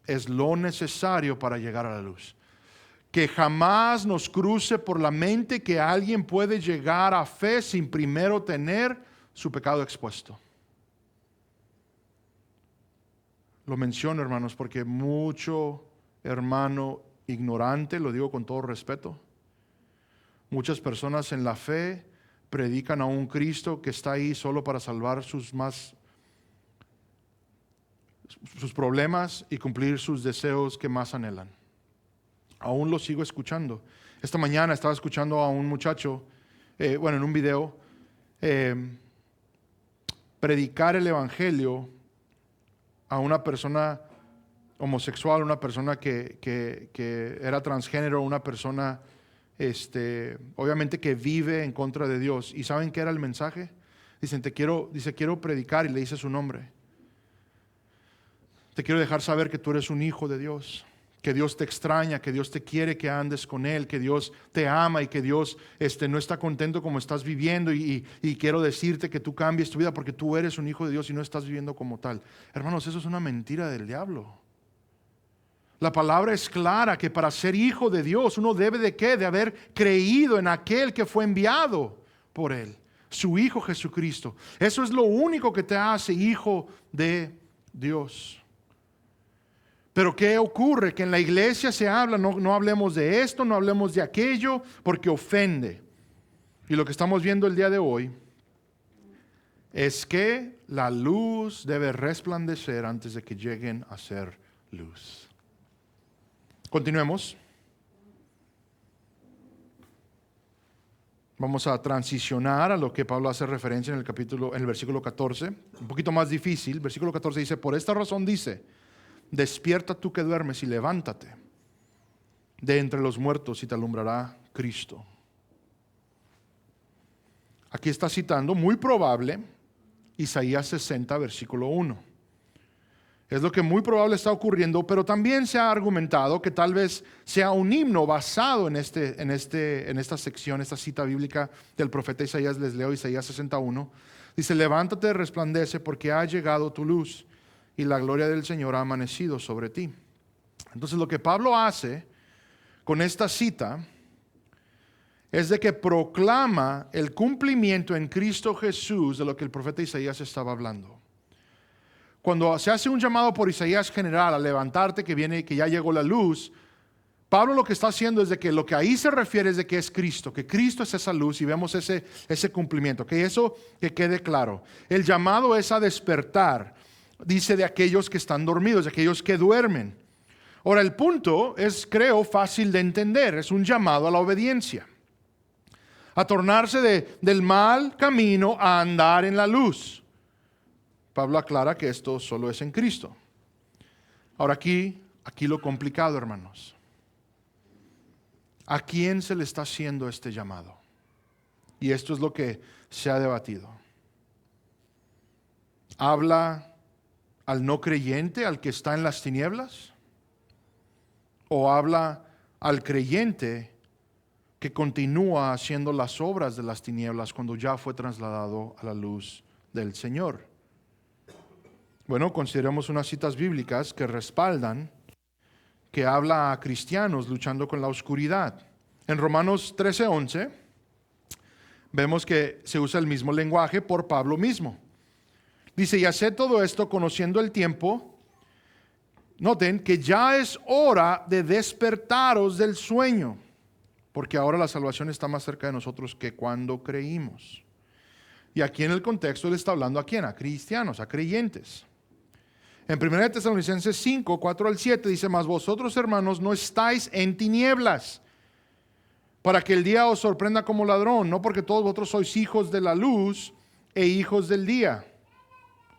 es lo necesario para llegar a la luz. Que jamás nos cruce por la mente que alguien puede llegar a fe sin primero tener su pecado expuesto. Lo menciono, hermanos, porque mucho hermano ignorante, lo digo con todo respeto, muchas personas en la fe predican a un Cristo que está ahí solo para salvar sus problemas y cumplir sus deseos que más anhelan. Aún lo sigo escuchando. Esta mañana estaba escuchando a un muchacho, en un video, predicar el Evangelio a una persona homosexual, una persona que era transgénero, una persona obviamente que vive en contra de Dios. ¿Y saben qué era el mensaje? Quiero predicar, y le dice su nombre. Te quiero dejar saber que tú eres un hijo de Dios, que Dios te extraña, que Dios te quiere que andes con Él, que Dios te ama y que Dios no está contento como estás viviendo y quiero decirte que tú cambies tu vida porque tú eres un hijo de Dios y no estás viviendo como tal. Hermanos, eso es una mentira del diablo. La palabra es clara que para ser hijo de Dios uno debe ¿de qué? De haber creído en aquel que fue enviado por Él, su Hijo Jesucristo. Eso es lo único que te hace hijo de Dios. Pero ¿qué ocurre? Que en la iglesia se habla, no hablemos de esto, no hablemos de aquello, porque ofende. Y lo que estamos viendo el día de hoy es que la luz debe resplandecer antes de que lleguen a ser luz. Continuemos. Vamos a transicionar a lo que Pablo hace referencia en el versículo 14. Un poquito más difícil. Versículo 14 dice, por esta razón dice, despierta tú que duermes y levántate de entre los muertos y te alumbrará Cristo. Aquí está citando, muy probable, Isaías 60, versículo 1. Es lo que muy probable está ocurriendo, pero también se ha argumentado que tal vez sea un himno basado en esta sección, esta cita bíblica del profeta Isaías. Les leo Isaías 61. Dice, levántate, resplandece, porque ha llegado tu luz y la gloria del Señor ha amanecido sobre ti. Entonces lo que Pablo hace con esta cita es de que proclama el cumplimiento en Cristo Jesús de lo que el profeta Isaías estaba hablando. Cuando se hace un llamado por Isaías general a levantarte, que ya llegó la luz, Pablo lo que está haciendo es de que lo que ahí se refiere es de que es Cristo, que Cristo es esa luz y vemos ese cumplimiento, que eso que quede claro. El llamado es a despertar, dice, de aquellos que están dormidos, de aquellos que duermen. Ahora el punto es, creo, fácil de entender, es un llamado a la obediencia, a tornarse del mal camino a andar en la luz. Pablo aclara que esto solo es en Cristo. Ahora aquí lo complicado, hermanos. ¿A quién se le está haciendo este llamado? Y esto es lo que se ha debatido. ¿Habla al no creyente, al que está en las tinieblas? ¿O habla al creyente que continúa haciendo las obras de las tinieblas cuando ya fue trasladado a la luz del Señor? Bueno, consideremos unas citas bíblicas que respaldan que habla a cristianos luchando con la oscuridad. En Romanos 13:11 vemos que se usa el mismo lenguaje por Pablo mismo. Dice, y haced todo esto conociendo el tiempo. Noten que ya es hora de despertaros del sueño, porque ahora la salvación está más cerca de nosotros que cuando creímos. Y aquí en el contexto él está hablando ¿a quién? A cristianos, a creyentes. En 1 Tesalonicenses 5, 4 al 7 dice, mas vosotros, hermanos, no estáis en tinieblas, para que el día os sorprenda como ladrón, no porque todos vosotros sois hijos de la luz e hijos del día.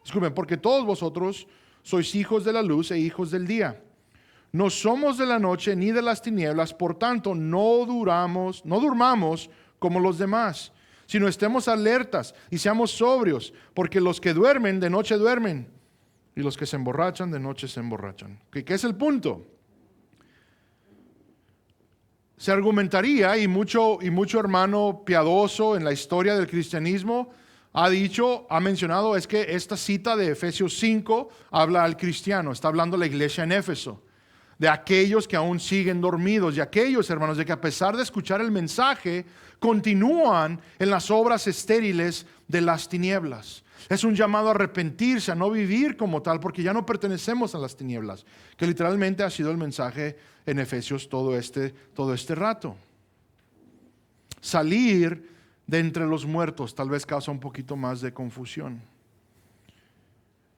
Disculpen, porque todos vosotros sois hijos de la luz e hijos del día. No somos de la noche ni de las tinieblas, por tanto no durmamos como los demás, sino estemos alertas y seamos sobrios, porque los que duermen de noche duermen, y los que se emborrachan de noche se emborrachan. ¿Qué es el punto? Se argumentaría, y mucho hermano piadoso en la historia del cristianismo ha mencionado, es que esta cita de Efesios 5 habla al cristiano, está hablando la iglesia en Éfeso, de aquellos que aún siguen dormidos, y aquellos, hermanos, de que a pesar de escuchar el mensaje, continúan en las obras estériles de las tinieblas. Es un llamado a arrepentirse, a no vivir como tal, porque ya no pertenecemos a las tinieblas, que literalmente ha sido el mensaje en Efesios todo este rato. Salir de entre los muertos tal vez causa un poquito más de confusión.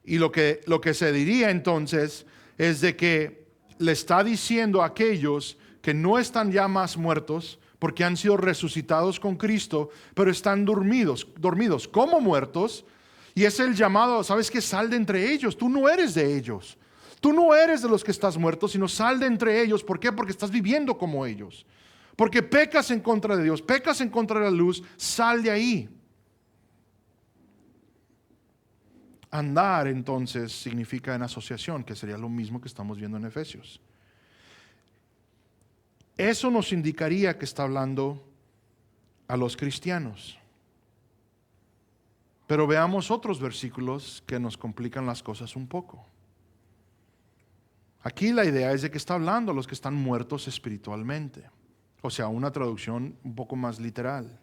Y lo que se diría entonces es de que le está diciendo a aquellos que no están ya más muertos, porque han sido resucitados con Cristo, pero están dormidos como muertos. Y es el llamado, ¿sabes qué? Sal de entre ellos, tú no eres de ellos. Tú no eres de los que estás muerto, sino sal de entre ellos. ¿Por qué? Porque estás viviendo como ellos. Porque pecas en contra de Dios, pecas en contra de la luz, sal de ahí. Andar entonces significa en asociación, que sería lo mismo que estamos viendo en Efesios. Eso nos indicaría que está hablando a los cristianos. Pero veamos otros versículos que nos complican las cosas un poco. Aquí la idea es de que está hablando a los que están muertos espiritualmente. O sea, una traducción un poco más literal.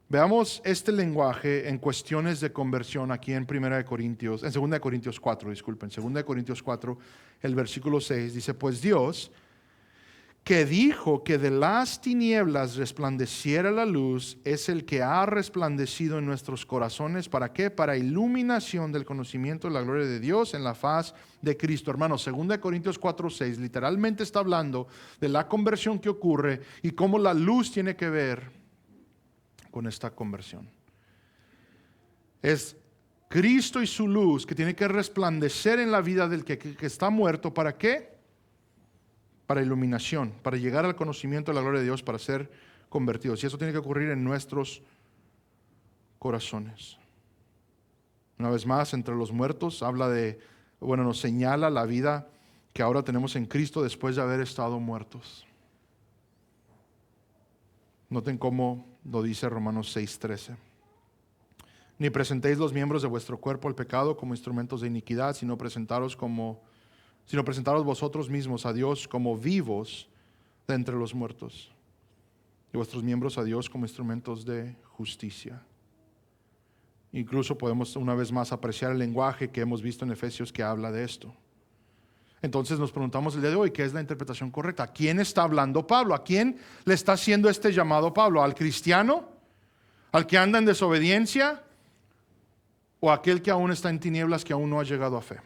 Veamos este lenguaje en cuestiones de conversión aquí en 2 Corintios 4, disculpen. 2 Corintios 4, el versículo 6 dice, pues Dios, que dijo que de las tinieblas resplandeciera la luz, es el que ha resplandecido en nuestros corazones. ¿Para qué? Para iluminación del conocimiento de la gloria de Dios en la faz de Cristo. Hermanos, 2 Corintios 4, 6 literalmente está hablando de la conversión que ocurre y cómo la luz tiene que ver con esta conversión. Es Cristo y su luz que tiene que resplandecer en la vida del que está muerto. ¿Para qué? Para iluminación, para llegar al conocimiento de la gloria de Dios, para ser convertidos. Y eso tiene que ocurrir en nuestros corazones. Una vez más, entre los muertos, nos señala la vida que ahora tenemos en Cristo después de haber estado muertos. Noten cómo lo dice Romanos 6:13. Ni presentéis los miembros de vuestro cuerpo al pecado como instrumentos de iniquidad, sino presentaros vosotros mismos a Dios como vivos de entre los muertos, y vuestros miembros a Dios como instrumentos de justicia. Incluso podemos una vez más apreciar el lenguaje que hemos visto en Efesios que habla de esto. Entonces nos preguntamos el día de hoy, ¿qué es la interpretación correcta? ¿A quién está hablando Pablo? ¿A quién le está haciendo este llamado Pablo? ¿Al cristiano? ¿Al que anda en desobediencia? ¿O a aquel que aún está en tinieblas, que aún no ha llegado a fe?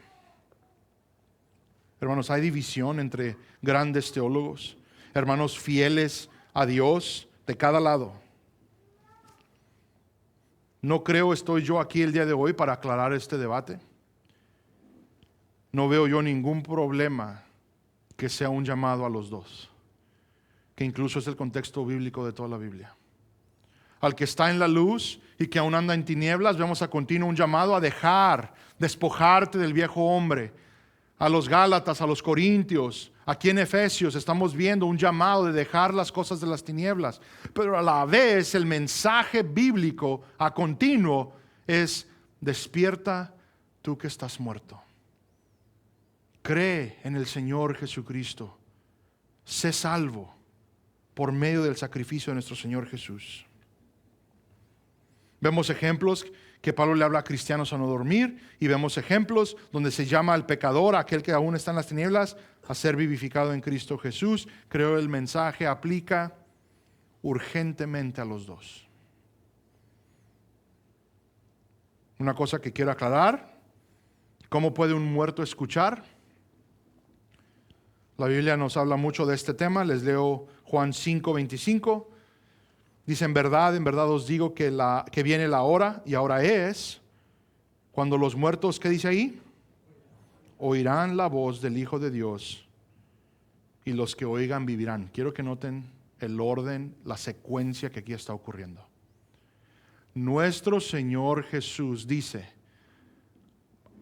Hermanos, hay división entre grandes teólogos, hermanos fieles a Dios de cada lado. No creo estoy yo aquí el día de hoy para aclarar este debate. No veo yo ningún problema que sea un llamado a los dos, que incluso es el contexto bíblico de toda la Biblia. Al que está en la luz y que aún anda en tinieblas, vemos a continuo un llamado a despojarte del viejo hombre. A los Gálatas, a los Corintios, aquí en Efesios estamos viendo un llamado de dejar las cosas de las tinieblas. Pero a la vez el mensaje bíblico a continuo es: despierta tú que estás muerto. Cree en el Señor Jesucristo. Sé salvo por medio del sacrificio de nuestro Señor Jesús. Vemos ejemplos que Pablo le habla a cristianos a no dormir, y vemos ejemplos donde se llama al pecador, a aquel que aún está en las tinieblas, a ser vivificado en Cristo Jesús. Creo el mensaje aplica urgentemente a los dos. Una cosa que quiero aclarar: ¿cómo puede un muerto escuchar? La Biblia nos habla mucho de este tema. Les leo Juan 5:25. Dice: en verdad os digo que viene la hora, y ahora es, cuando los muertos, ¿qué dice ahí? Oirán la voz del Hijo de Dios, y los que oigan vivirán. Quiero que noten el orden, la secuencia que aquí está ocurriendo. Nuestro Señor Jesús dice: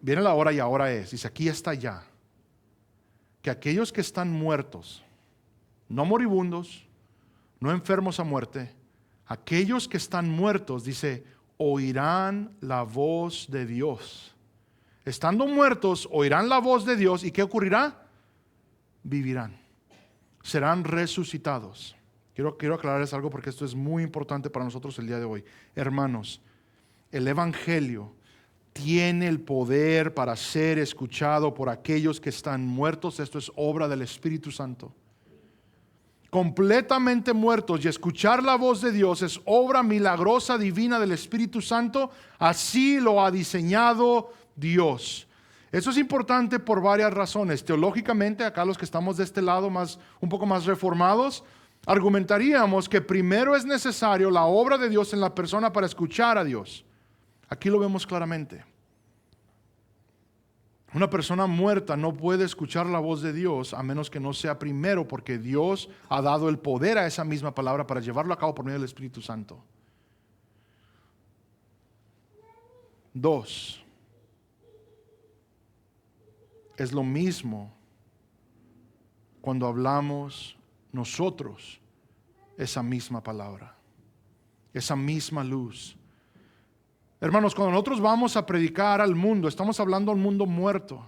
viene la hora y ahora es. Dice: aquí está ya. Que aquellos que están muertos, no moribundos, no enfermos a muerte, aquellos que están muertos, dice, oirán la voz de Dios. Estando muertos, oirán la voz de Dios. ¿Y qué ocurrirá? Vivirán. Serán resucitados. Quiero aclararles algo, porque esto es muy importante para nosotros el día de hoy. Hermanos, el Evangelio tiene el poder para ser escuchado por aquellos que están muertos. Esto es obra del Espíritu Santo. Completamente muertos, y escuchar la voz de Dios es obra milagrosa, divina del Espíritu Santo. Así lo ha diseñado Dios. Eso es importante por varias razones. Teológicamente, acá los que estamos de este lado un poco más reformados, argumentaríamos que primero es necesario la obra de Dios en la persona para escuchar a Dios. Aquí lo vemos claramente. Una persona muerta no puede escuchar la voz de Dios a menos que no sea primero, porque Dios ha dado el poder a esa misma palabra para llevarlo a cabo por medio del Espíritu Santo. 2. Es lo mismo cuando hablamos nosotros esa misma palabra, esa misma luz. Hermanos, cuando nosotros vamos a predicar al mundo, estamos hablando al mundo muerto.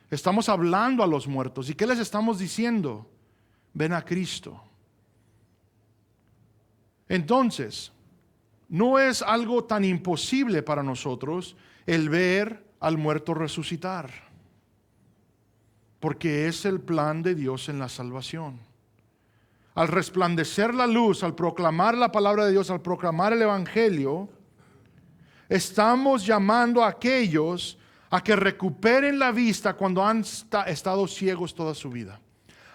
Estamos hablando a los muertos. ¿Y qué les estamos diciendo? Ven a Cristo. Entonces, no es algo tan imposible para nosotros el ver al muerto resucitar, porque es el plan de Dios en la salvación. Al resplandecer la luz, al proclamar la palabra de Dios, al proclamar el Evangelio, estamos llamando a aquellos a que recuperen la vista cuando han estado ciegos toda su vida,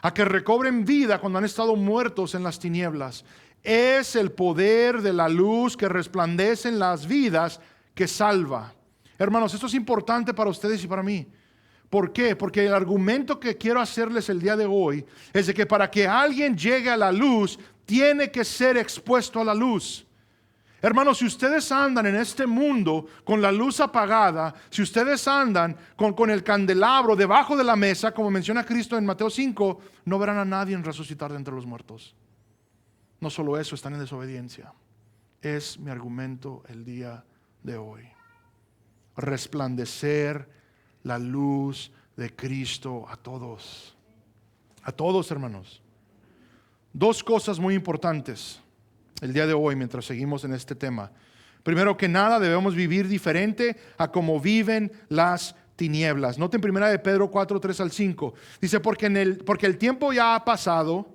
a que recobren vida cuando han estado muertos en las tinieblas. Es el poder de la luz que resplandece en las vidas que salva. Hermanos, esto es importante para ustedes y para mí. ¿Por qué? Porque el argumento que quiero hacerles el día de hoy es de que para que alguien llegue a la luz, tiene que ser expuesto a la luz. Hermanos, si ustedes andan en este mundo con la luz apagada, si ustedes andan con el candelabro debajo de la mesa, como menciona Cristo en Mateo 5, no verán a nadie resucitar de entre los muertos. No solo eso, están en desobediencia. Es mi argumento el día de hoy. Resplandecer la luz de Cristo a todos. A todos, hermanos. 2 cosas muy importantes el día de hoy mientras seguimos en este tema. Primero que nada, debemos vivir diferente a como viven las tinieblas. Noten 1 de Pedro 4, 3 al 5. Dice, porque el tiempo ya ha pasado,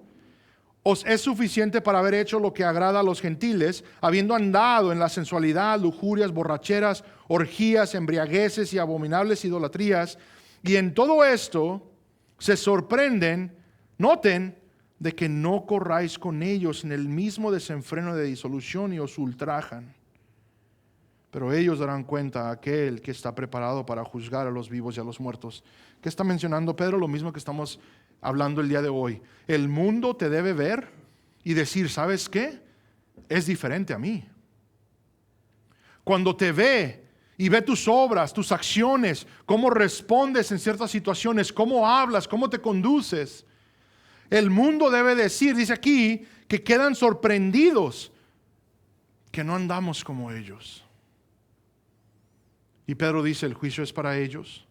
os es suficiente para haber hecho lo que agrada a los gentiles, habiendo andado en la sensualidad, lujurias, borracheras, orgías, embriagueces y abominables idolatrías. Y en todo esto se sorprenden, noten, de que no corráis con ellos en el mismo desenfreno de disolución y os ultrajan. Pero ellos darán cuenta a aquel que está preparado para juzgar a los vivos y a los muertos. ¿Qué está mencionando Pedro? Lo mismo que estamos hablando el día de hoy. El mundo te debe ver y decir, ¿sabes qué? Es diferente a mí. Cuando te ve y ve tus obras, tus acciones, cómo respondes en ciertas situaciones, cómo hablas, cómo te conduces, el mundo debe decir, dice aquí, que quedan sorprendidos que no andamos como ellos. Y Pedro dice, el juicio es para ellos.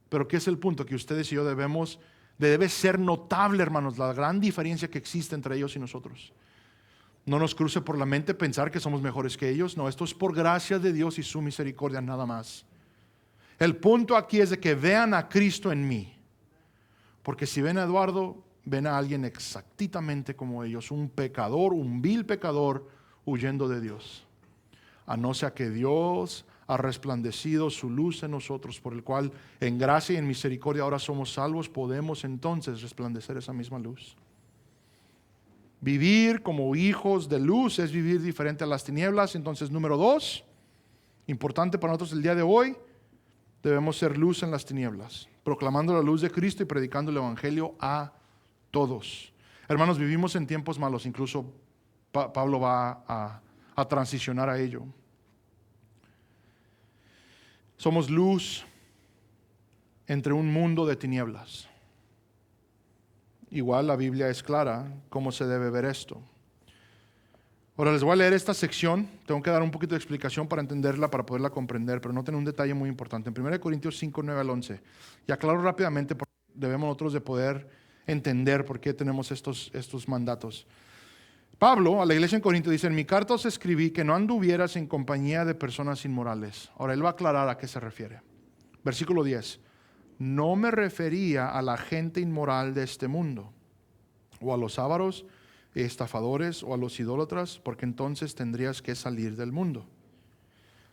Pero ¿qué es el punto? Que ustedes y yo debe ser notable, hermanos, la gran diferencia que existe entre ellos y nosotros. No nos cruce por la mente pensar que somos mejores que ellos. No, esto es por gracia de Dios y su misericordia, nada más. El punto aquí es de que vean a Cristo en mí. Porque si ven a Eduardo, ven a alguien exactamente como ellos, un pecador, un vil pecador huyendo de Dios. A no ser que Dios ha resplandecido su luz en nosotros, por el cual en gracia y en misericordia ahora somos salvos, podemos entonces resplandecer esa misma luz. Vivir como hijos de luz es vivir diferente a las tinieblas. Entonces, número 2, importante para nosotros el día de hoy, debemos ser luz en las tinieblas, proclamando la luz de Cristo y predicando el Evangelio a todos. Hermanos, vivimos en tiempos malos, incluso Pablo va a transicionar a ello. Somos luz entre un mundo de tinieblas. Igual la Biblia es clara cómo se debe ver esto. Ahora les voy a leer esta sección. Tengo que dar un poquito de explicación para entenderla, para poderla comprender, pero noten un detalle muy importante. En 1 Corintios 5, 9 al 11. Y aclaro rápidamente, porque debemos nosotros de poder entender por qué tenemos estos mandatos. Pablo a la iglesia en Corinto dice, en mi carta os escribí que no anduvieras en compañía de personas inmorales. Ahora él va a aclarar a qué se refiere. Versículo 10. No me refería a la gente inmoral de este mundo, o a los ávaros, estafadores, o a los idólatras, porque entonces tendrías que salir del mundo.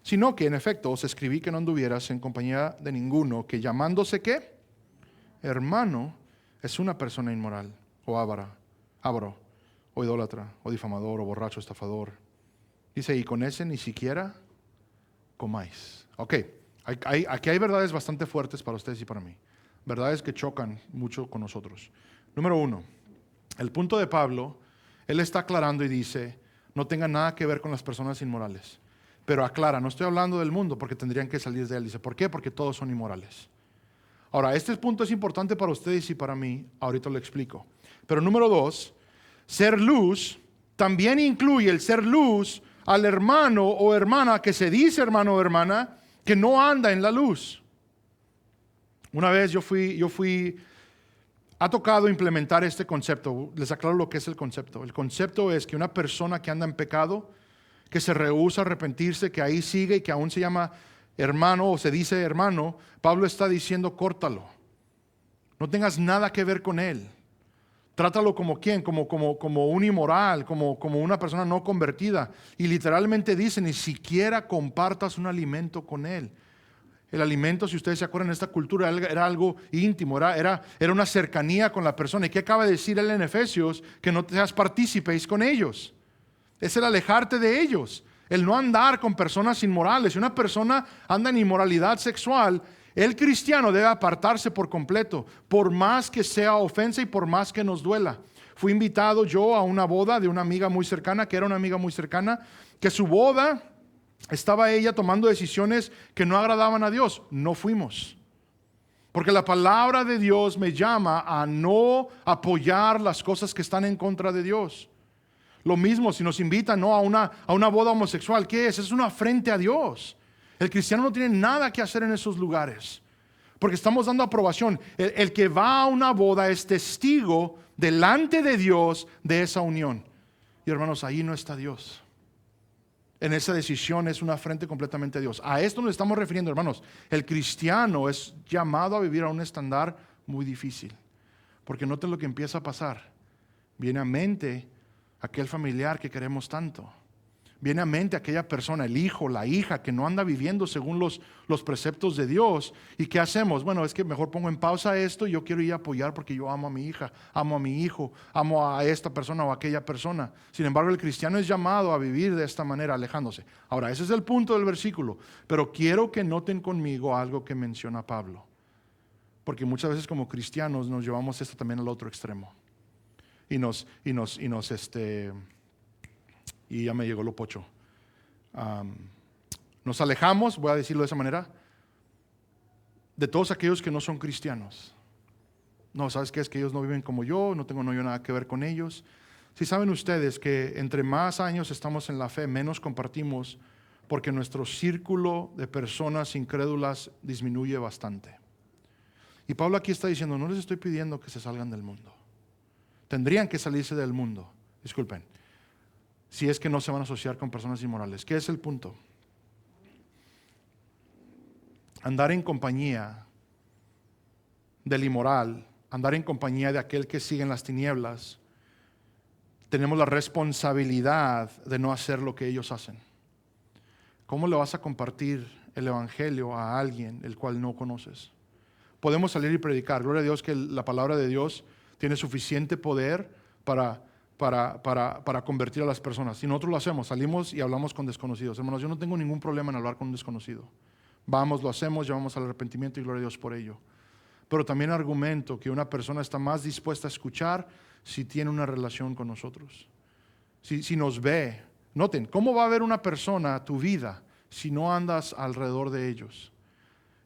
Sino que en efecto os escribí que no anduvieras en compañía de ninguno, que llamándose ¿qué? Hermano, es una persona inmoral, o ávaro, o idólatra, o difamador, o borracho, estafador. Dice, y con ese ni siquiera comáis. Ok, Aquí hay verdades bastante fuertes para ustedes y para mí. Verdades que chocan mucho con nosotros. Número 1, el punto de Pablo, él está aclarando y dice, no tenga nada que ver con las personas inmorales. Pero aclara, no estoy hablando del mundo porque tendrían que salir de él. Dice, ¿por qué? Porque todos son inmorales. Ahora, este punto es importante para ustedes y para mí. Ahorita lo explico. Pero número 2, ser luz también incluye el ser luz al hermano o hermana que se dice hermano o hermana que no anda en la luz. Una vez ha tocado implementar este concepto. Les aclaro lo que es el concepto. El concepto es que una persona que anda en pecado, que se rehúsa a arrepentirse, que ahí sigue y que aún se llama hermano o se dice hermano, Pablo está diciendo córtalo. No tengas nada que ver con él. Trátalo como quién, como un inmoral, como una persona no convertida. Y literalmente dice, ni siquiera compartas un alimento con él. El alimento, si ustedes se acuerdan, en esta cultura era algo íntimo, era una cercanía con la persona. ¿Y qué acaba de decir él en Efesios? Que no seas partícipes con ellos. Es el alejarte de ellos, el no andar con personas inmorales. Si una persona anda en inmoralidad sexual, el cristiano debe apartarse por completo, por más que sea ofensa y por más que nos duela. Fui invitado yo a una boda de una amiga muy cercana, que era una amiga muy cercana, que su boda estaba ella tomando decisiones que no agradaban a Dios. No fuimos. Porque la palabra de Dios me llama a no apoyar las cosas que están en contra de Dios. Lo mismo si nos invitan, ¿no?, a una boda homosexual. ¿Qué es? Es una afrenta a Dios. El cristiano no tiene nada que hacer en esos lugares, porque estamos dando aprobación. El que va a una boda es testigo delante de Dios de esa unión. Y hermanos, ahí no está Dios. En esa decisión es una afrenta completamente a Dios. A esto nos estamos refiriendo, hermanos. El cristiano es llamado a vivir a un estándar muy difícil, porque noten lo que empieza a pasar. Viene a mente aquel familiar que queremos tanto. Viene a mente aquella persona, el hijo, la hija, que no anda viviendo según los preceptos de Dios. ¿Y qué hacemos? Bueno, es que mejor pongo en pausa esto y yo quiero ir a apoyar porque yo amo a mi hija, amo a mi hijo, amo a esta persona o a aquella persona. Sin embargo, el cristiano es llamado a vivir de esta manera, alejándose. Ahora, ese es el punto del versículo. Pero quiero que noten conmigo algo que menciona Pablo. Porque muchas veces como cristianos nos llevamos esto también al otro extremo. Y ya me llegó lo pocho. Nos alejamos, voy a decirlo de esa manera, de todos aquellos que no son cristianos. No, ¿sabes qué? Es que ellos no viven como yo, no tengo yo nada que ver con ellos. Si saben ustedes que entre más años estamos en la fe, menos compartimos, porque nuestro círculo de personas incrédulas disminuye bastante. Y Pablo aquí está diciendo, no les estoy pidiendo que se salgan del mundo. Tendrían que salirse del mundo, disculpen, si es que no se van a asociar con personas inmorales. ¿Qué es el punto? Andar en compañía del inmoral, andar en compañía de aquel que sigue en las tinieblas, tenemos la responsabilidad de no hacer lo que ellos hacen. ¿Cómo le vas a compartir el evangelio a alguien el cual no conoces? Podemos salir y predicar. Gloria a Dios que la palabra de Dios tiene suficiente poder para convertir a las personas. Si nosotros lo hacemos, salimos y hablamos con desconocidos. Hermanos, yo no tengo ningún problema en hablar con un desconocido. Vamos, lo hacemos, llevamos al arrepentimiento y gloria a Dios por ello. Pero también argumento que una persona está más dispuesta a escuchar si tiene una relación con nosotros. Si nos ve. Noten, ¿cómo va a ver una persona tu vida si no andas alrededor de ellos?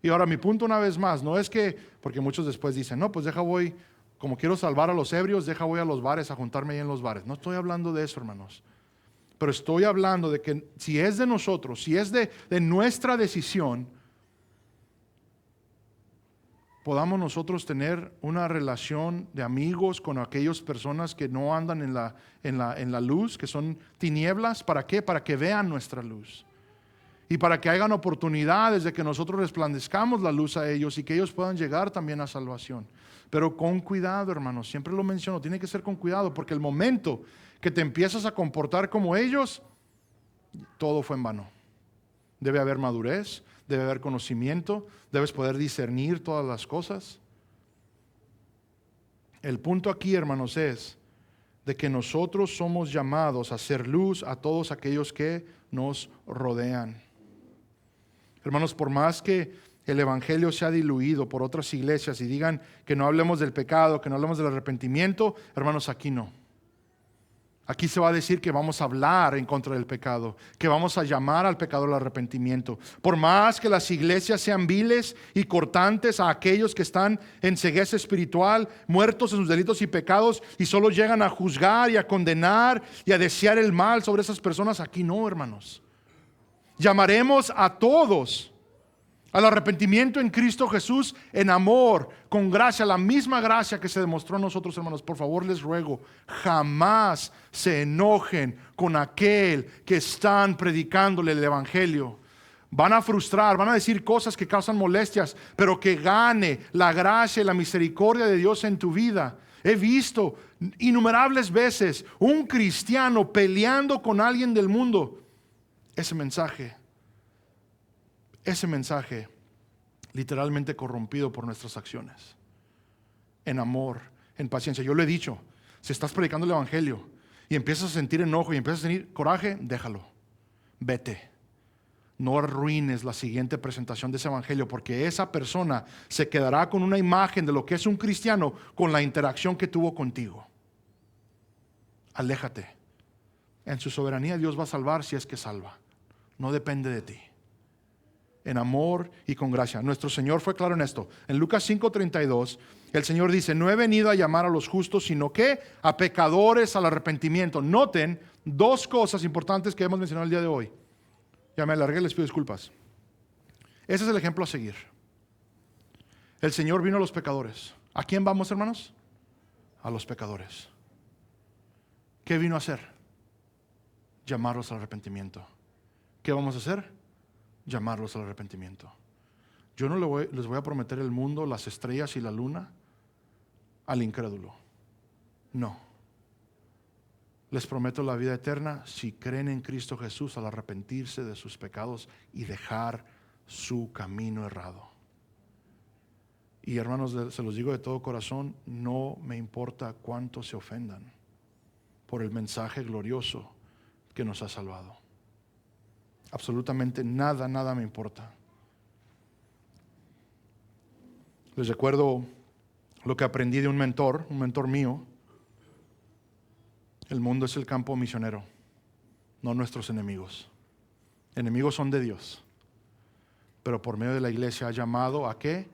Y ahora mi punto una vez más, no es que, porque muchos después dicen, no, pues voy, como quiero salvar a los ebrios, voy a los bares a juntarme ahí en los bares. No estoy hablando de eso, hermanos. Pero estoy hablando de que si es de nosotros, si es de nuestra decisión, podamos nosotros tener una relación de amigos con aquellas personas que no andan en la luz, que son tinieblas. ¿Para qué? Para que vean nuestra luz. Y para que hayan oportunidades de que nosotros resplandezcamos la luz a ellos y que ellos puedan llegar también a salvación. Pero con cuidado, hermanos, siempre lo menciono, tiene que ser con cuidado, porque el momento que te empiezas a comportar como ellos, todo fue en vano. Debe haber madurez, debe haber conocimiento, debes poder discernir todas las cosas. El punto aquí, hermanos, es de que nosotros somos llamados a hacer luz a todos aquellos que nos rodean. Hermanos, por más que el evangelio sea diluido por otras iglesias y digan que no hablemos del pecado, que no hablemos del arrepentimiento, hermanos, aquí no. Aquí se va a decir que vamos a hablar en contra del pecado, que vamos a llamar al pecador al arrepentimiento. Por más que las iglesias sean viles y cortantes a aquellos que están en cegueza espiritual, muertos en sus delitos y pecados, y solo llegan a juzgar y a condenar y a desear el mal sobre esas personas, aquí no, hermanos. Llamaremos a todos al arrepentimiento en Cristo Jesús, en amor, con gracia, la misma gracia que se demostró a nosotros, hermanos. Por favor, les ruego, jamás se enojen con aquel que están predicándole el evangelio. Van a frustrar, van a decir cosas que causan molestias, pero que gane la gracia y la misericordia de Dios en tu vida. He visto innumerables veces un cristiano peleando con alguien del mundo. Ese mensaje literalmente corrompido por nuestras acciones, en amor, en paciencia. Yo lo he dicho, si estás predicando el evangelio y empiezas a sentir enojo y empiezas a sentir coraje, déjalo, vete. No arruines la siguiente presentación de ese evangelio, porque esa persona se quedará con una imagen de lo que es un cristiano con la interacción que tuvo contigo. Aléjate. En su soberanía Dios va a salvar si es que salva. No depende de ti. En amor y con gracia. Nuestro Señor fue claro en esto. En Lucas 5:32, el Señor dice: no he venido a llamar a los justos, sino que a pecadores al arrepentimiento. Noten dos cosas importantes que hemos mencionado el día de hoy. Ya me alargué, les pido disculpas. Ese es el ejemplo a seguir. El Señor vino a los pecadores. ¿A quién vamos, hermanos? A los pecadores. ¿Qué vino a hacer? Llamarlos al arrepentimiento. ¿Qué vamos a hacer? Llamarlos al arrepentimiento. Yo no les voy a prometer el mundo, las estrellas y la luna al incrédulo. No. Les prometo la vida eterna si creen en Cristo Jesús al arrepentirse de sus pecados y dejar su camino errado. Y hermanos, se los digo de todo corazón, no me importa cuánto se ofendan por el mensaje glorioso que nos ha salvado. Absolutamente nada me importa. Les recuerdo lo que aprendí de un mentor mío. El mundo es el campo misionero, no nuestros enemigos. Enemigos son de Dios, pero por medio de la iglesia ha llamado ¿a qué?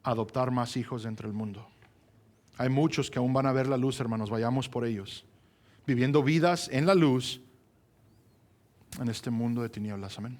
Adoptar más hijos de entre el mundo. Hay muchos que aún van a ver la luz, hermanos, vayamos por ellos, viviendo vidas en la luz en este mundo de tinieblas. Amén.